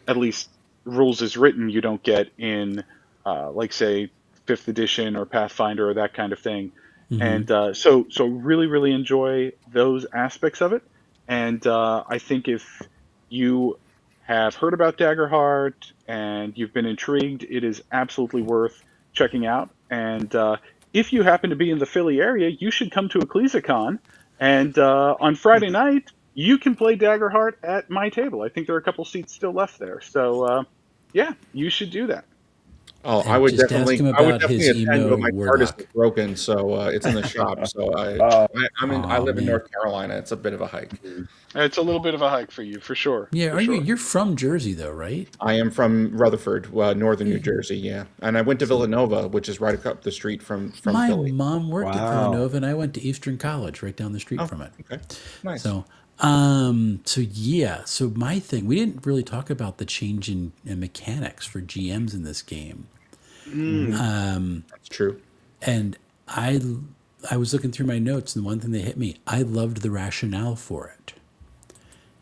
at least rules as written, you don't get in, like say, fifth edition or Pathfinder or that kind of thing. Mm-hmm. And so really, really enjoy those aspects of it. And I think if you have heard about Daggerheart and you've been intrigued, it is absolutely worth checking out. And if you happen to be in the Philly area, you should come to EcclesiaCon. And on Friday night, you can play Daggerheart at my table. I think there are a couple seats still left there. So yeah, you should do that. Oh, And just ask him I would about definitely his attend, emo but my card is warlock. broken, so it's in the shop. So Oh, I Oh live in man. North Carolina. It's a bit of a hike. It's a little bit of a hike for you, Yeah, for are you sure. you're from Jersey though, right? I am from Rutherford, northern New Yeah. Jersey. Yeah, and I went to So Villanova, which is right up the street from my Philly. mom worked at wow. Villanova and I went to Eastern College right down the street Oh, from it. okay, nice. So so yeah, so my thing, we didn't really talk about the change in mechanics for GMs in this game. Mm. That's true. And I I was looking through my notes, and one thing that hit me, I loved the rationale for it.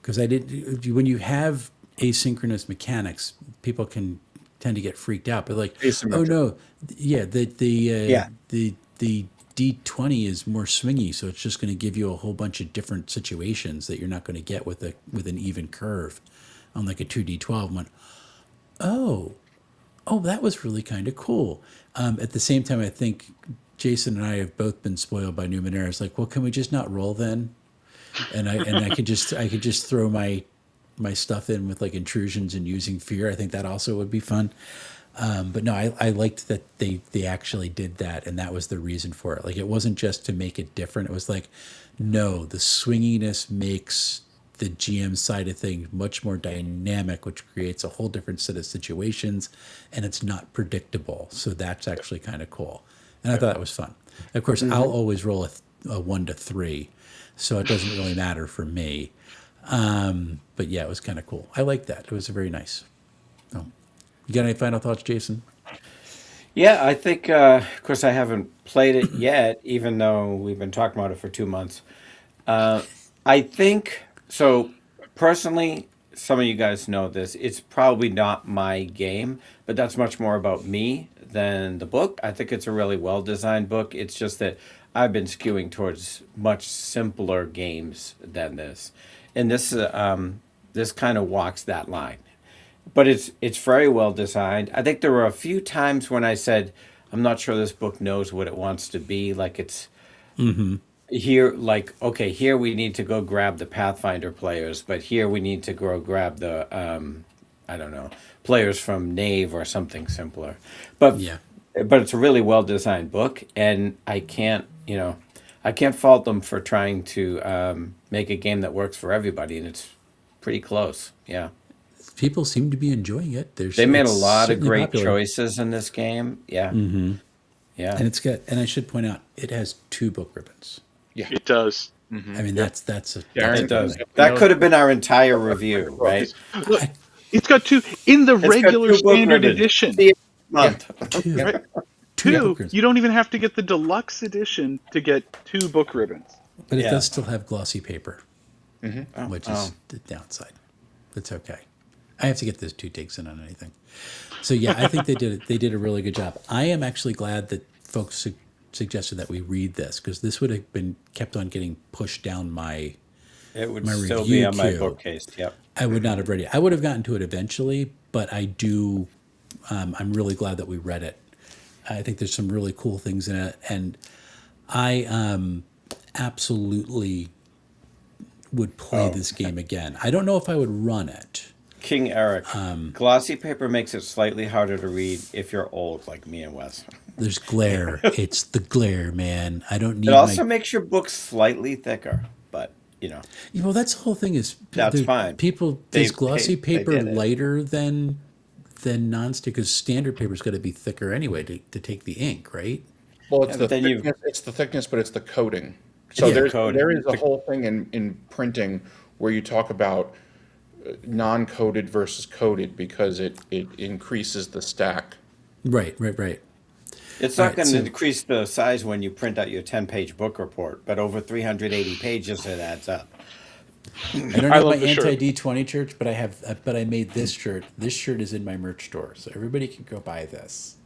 Because when you have asynchronous mechanics, people can tend to get freaked out. But like, oh no, yeah, the D20 is more swingy, so it's just going to give you a whole bunch of different situations that you're not going to get with an even curve on like a 2D12. Went, oh, that was really kind of cool. At the same time, I think Jason and I have both been spoiled by Numenera. It's like, well, can we just not roll then? And I could just throw my stuff in with like intrusions and using fear. I think that also would be fun. But no, I liked that they actually did that, and that was the reason for it. Like, it wasn't just to make it different. It was like, no, the swinginess makes the GM side of things much more dynamic, which creates a whole different set of situations, and it's not predictable. So that's actually kind of cool, and I thought that was fun. Of course, I'll always roll a 1 to 3, so it doesn't really matter for me. But yeah, it was kind of cool. I liked that. It was very nice. Oh. You got any final thoughts, Jason? Yeah, I think, of course, I haven't played it yet, even though we've been talking about it for 2 months. I think, so personally, some of you guys know this, it's probably not my game, but that's much more about me than the book. I think it's a really well-designed book. It's just that I've been skewing towards much simpler games than this. And this kind of walks that line. But it's very well designed. I think there were a few times when I said, I'm not sure this book knows what it wants to be. Like, it's here, like, okay, here we need to go grab the Pathfinder players, but here we need to go grab the, I don't know, players from Knave or something simpler. But Yeah. but it's a really well designed book, and I can't fault them for trying to make a game that works for everybody, and it's pretty close. Yeah. People seem to be enjoying it. They made a lot of certainly great popular. choices in this game. Yeah. Yeah. And I should point out, it has 2 book ribbons. It does. I mean, that's a It does. That could have been our entire review, right? Look, it's got 2 in the It's got regular 2 book standard ribbons. edition. See you next month. 2. Right? Two book 2. ribbons. You don't even have to get the deluxe edition to get 2 book ribbons. But it Yeah. does still have glossy paper, which is the downside. It's okay. I have to get those 2 takes in on anything. So yeah, I think they did a really good job. I am actually glad that folks suggested that we read this, because this would have been kept on getting pushed down my It would My still review be on my queue. bookcase. Yep. I would not have read it. I would have gotten to it eventually, but I do. I'm really glad that we read it. I think there's some really cool things in it, and I absolutely would play this game again. I don't know if I would run it. King Eric. Glossy paper makes it slightly harder to read if you're old like me and Wes. There's glare. It's the glare, man. I don't need. It also my, makes your book slightly thicker, but well, that's the whole thing. Is That's fine. People, They- is glossy they paper did it. lighter than nonstick? Because standard paper's got to be thicker anyway to take the ink, right? Well, it's Yeah, the but then you- thickness. It's the thickness, but it's the coating. So Yeah, coating. there is a whole thing in printing where you talk about non-coated versus coated because it increases the stack. Right. It's All not right, going to so- decrease the size when you print out your 10-page book report, but over 380 pages, it adds up. I don't I have love my the shirt. anti-D20 shirt, but I made this shirt. This shirt is in my merch store, so everybody can go buy this.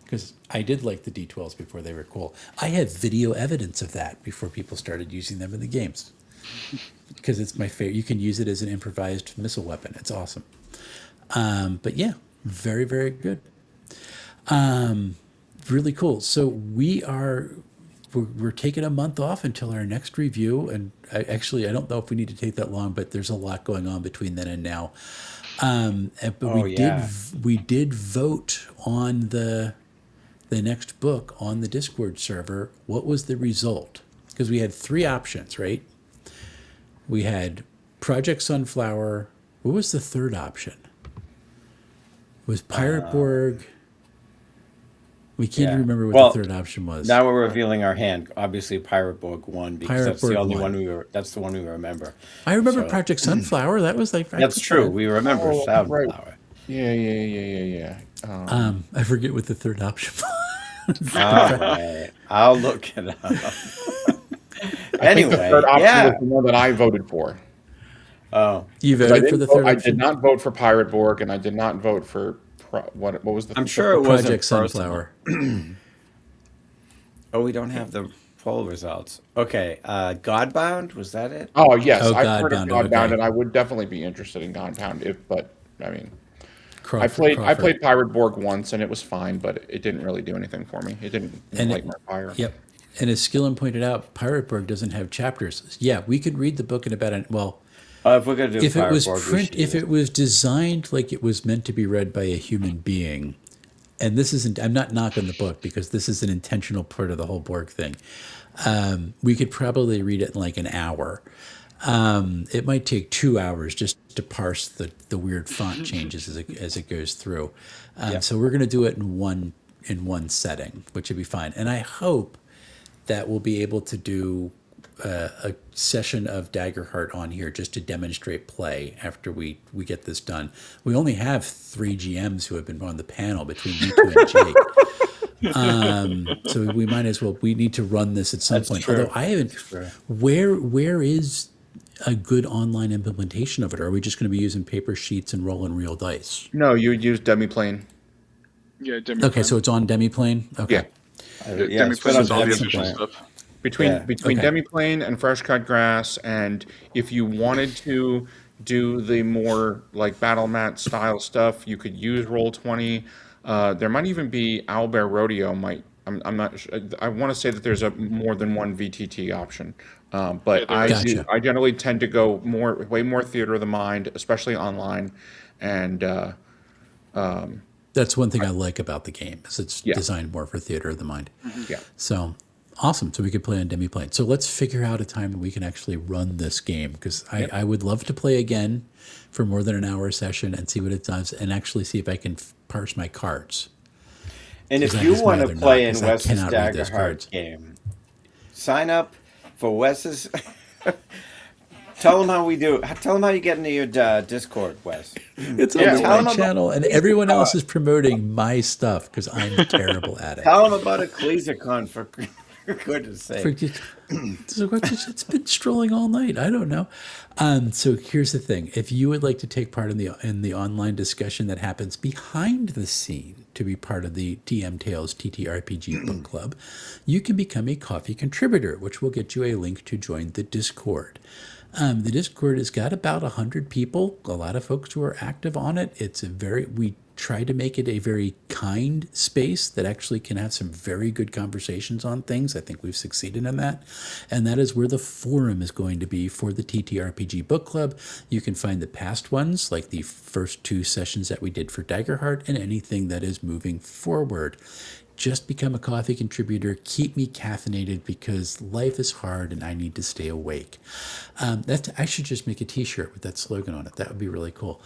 Because I did like the D12s before they were cool. I had video evidence of that before people started using them in the games. Because it's my favorite. You can use it as an improvised missile weapon. It's awesome. But yeah, very, very good. Really cool. So we're taking a month off until our next review, and I don't know if we need to take that long, but there's a lot going on between then and now. But we did vote on the next book on the Discord server. What was the result? Because we had 3 options, right? We had Project Sunflower. What was the third option? It was Pirate Borg. We can't even remember what the third option was. Now we're revealing our hand. Obviously, Pirate Borg won because Pirate that's the Borg only won. one that's the one we remember. I remember So- Project Sunflower. That was like That's true. We remember Sunflower. Yeah. I forget what the third option was. All right, I'll look it up. I think the third Anyway, option was yeah. the one that I voted for. Oh, You Because I voted for didn't the vote, third I did option? not vote for Pirate Borg, and I did not vote for what was I'm the sure it wasn't Project personal. Sunflower. Oh, we don't have the poll results. Okay, Godbound, was that it? Oh yes, Oh, I've heard of Godbound. Godbound, Okay. and I would definitely be interested in Godbound but I mean, Crawford. I Crawford. played Pirate Borg once, and it was fine, but it didn't really do anything for me. It didn't And light my fire. yep. And as Skillen pointed out, Pirate Borg doesn't have chapters. Yeah, we could read the book in about well, If we're gonna do if it Pirate was Borg, we should if use. it was designed like it was meant to be read by a human being, and this isn't, I'm not knocking the book because this is an intentional part of the whole Borg thing. We could probably read it in like an hour. It might take 2 hours just to parse the weird font changes as it goes through. Yeah. So we're going to do it in one setting, which would be fine. And I hope that we'll be able to do a session of Daggerheart on here just to demonstrate play after we get this done. We only have 3 GMs who have been on the panel between you two and Jake. So we might as well. We need to run this at some That's point. true. Although I haven't. true. Where is a good online implementation of it? Or are we just going to be using paper sheets and rolling real dice? No, you would use Demiplane. Yeah, Demi. Okay, so it's on Demiplane. Okay. Yeah. Yeah, Demi it's been on all the Demi official Plan. stuff. Between Yeah. between Okay. Demiplane and Fresh Cut Grass, and if you wanted to do the more like battle mat style stuff, you could use Roll20. There might even be Owlbear Rodeo. I'm not sure. I want to say that there's a more than one VTT option, but Yeah, there is. Gotcha. I generally tend to go way more theater of the mind, especially online, and That's one thing I like about the game is it's Yeah. designed more for theater of the mind. yeah. So awesome. So we could play on Demiplane. So let's figure out a time when we can actually run this game because I would love to play again for more than an hour session and see what it does and actually see if I can parse my cards. And if 'Cause I you just want to rather play not, in 'cause I Wes's cannot read those Daggerheart cards. game, sign up for Wes's. Tell them how we do. Tell them how you get into your Discord, Wes. It's Yeah, on tell 'em my about channel and everyone else is promoting my stuff because I'm terrible at it. Tell them about a CleeserCon for goodness sake. So it's been strolling all night. I don't know. So here's the thing: if you would like to take part in the online discussion that happens behind the scene to be part of the DMTales TTRPG book club, you can become a coffee contributor, which will get you a link to join the Discord. The Discord has got about 100 people, a lot of folks who are active on it. We try to make it a very kind space that actually can have some very good conversations on things. I think we've succeeded in that. And that is where the forum is going to be for the TTRPG book club. You can find the past ones, like the first 2 sessions that we did for Daggerheart, and anything that is moving forward. Just become a coffee contributor. Keep me caffeinated because life is hard and I need to stay awake. I should just make a T-shirt with that slogan on it. That would be really cool.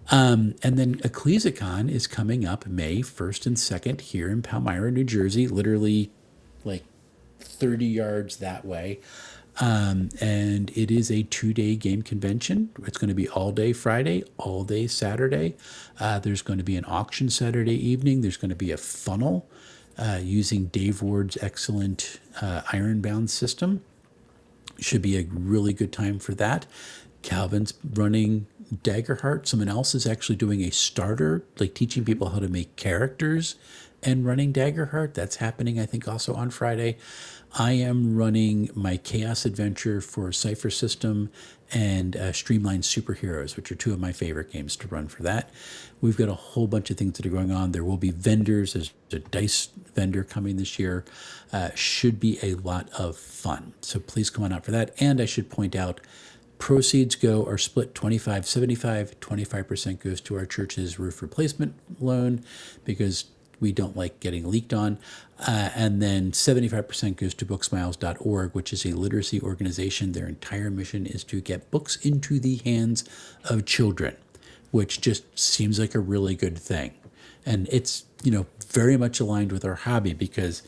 And then EcclesiaCon is coming up May 1st and 2nd here in Palmyra, New Jersey, literally like 30 yards that way. And it is a 2-day game convention. It's going to be all day Friday, all day Saturday. There's going to be an auction Saturday evening. There's going to be a funnel using Dave Ward's excellent Ironbound system. Should be a really good time for that. Calvin's running Daggerheart. Someone else is actually doing a starter, like teaching people how to make characters and running Daggerheart. That's happening, I think, also on Friday. I am running my Chaos Adventure for Cypher System and Streamline Superheroes, which are 2 of my favorite games to run for that. We've got a whole bunch of things that are going on. There will be vendors. There's a dice vendor coming this year. Should be a lot of fun. So please come on out for that. And I should point out, proceeds are split 25-75. 25% goes to our church's roof replacement loan because we don't like getting leaked on. And then 75% goes to booksmiles.org, which is a literacy organization. Their entire mission is to get books into the hands of children, which just seems like a really good thing. And it's, very much aligned with our hobby because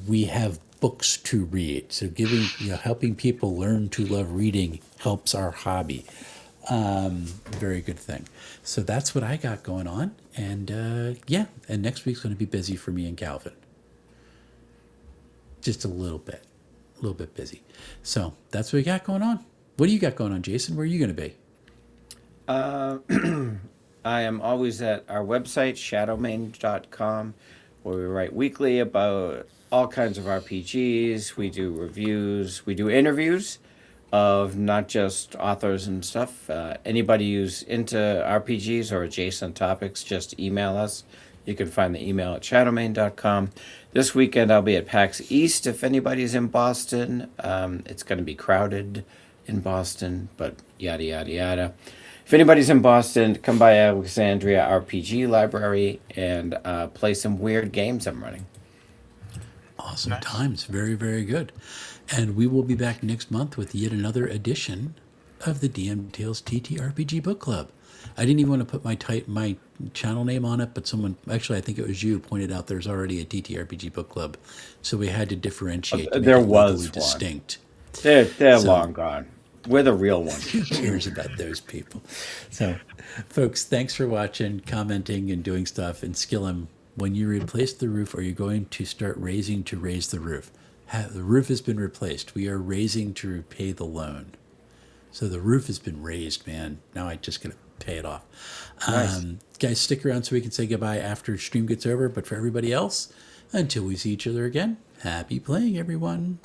we have books to read. So helping people learn to love reading helps our hobby. Very good thing. So that's what I got going on. And yeah, and next week's going to be busy for me and Calvin. Just a little bit busy. So that's what we got going on. What do you got going on, Jason? Where are you going to be? I am always at our website, shadowmain.com, where we write weekly about all kinds of RPGs. We do reviews, we do interviews of not just authors and stuff. Anybody who's into RPGs or adjacent topics, just email us. You can find the email at shadowmain.com. This weekend I'll be at PAX East if anybody's in Boston. It's going to be crowded in Boston, but yada, yada, yada. If anybody's in Boston, come by Alexandria RPG Library and play some weird games I'm running. Awesome times. Very, very good. And we will be back next month with yet another edition of the DMTales TTRPG Book Club. I didn't even want to put my channel name on it, but someone, actually I think it was you, pointed out there's already a TTRPG Book Club. So we had to differentiate to make There it was legally one. distinct. They're long gone. We're the real ones. Who cares about those people? So, folks, thanks for watching, commenting, and doing stuff. And Skillum, when you replace the roof, are you going to start raising to raise the roof? The roof has been replaced. We are raising to repay the loan. So the roof has been raised, man. Now I just got to pay it off. Nice. Guys, stick around so we can say goodbye after stream gets over. But for everybody else, until we see each other again, happy playing, everyone.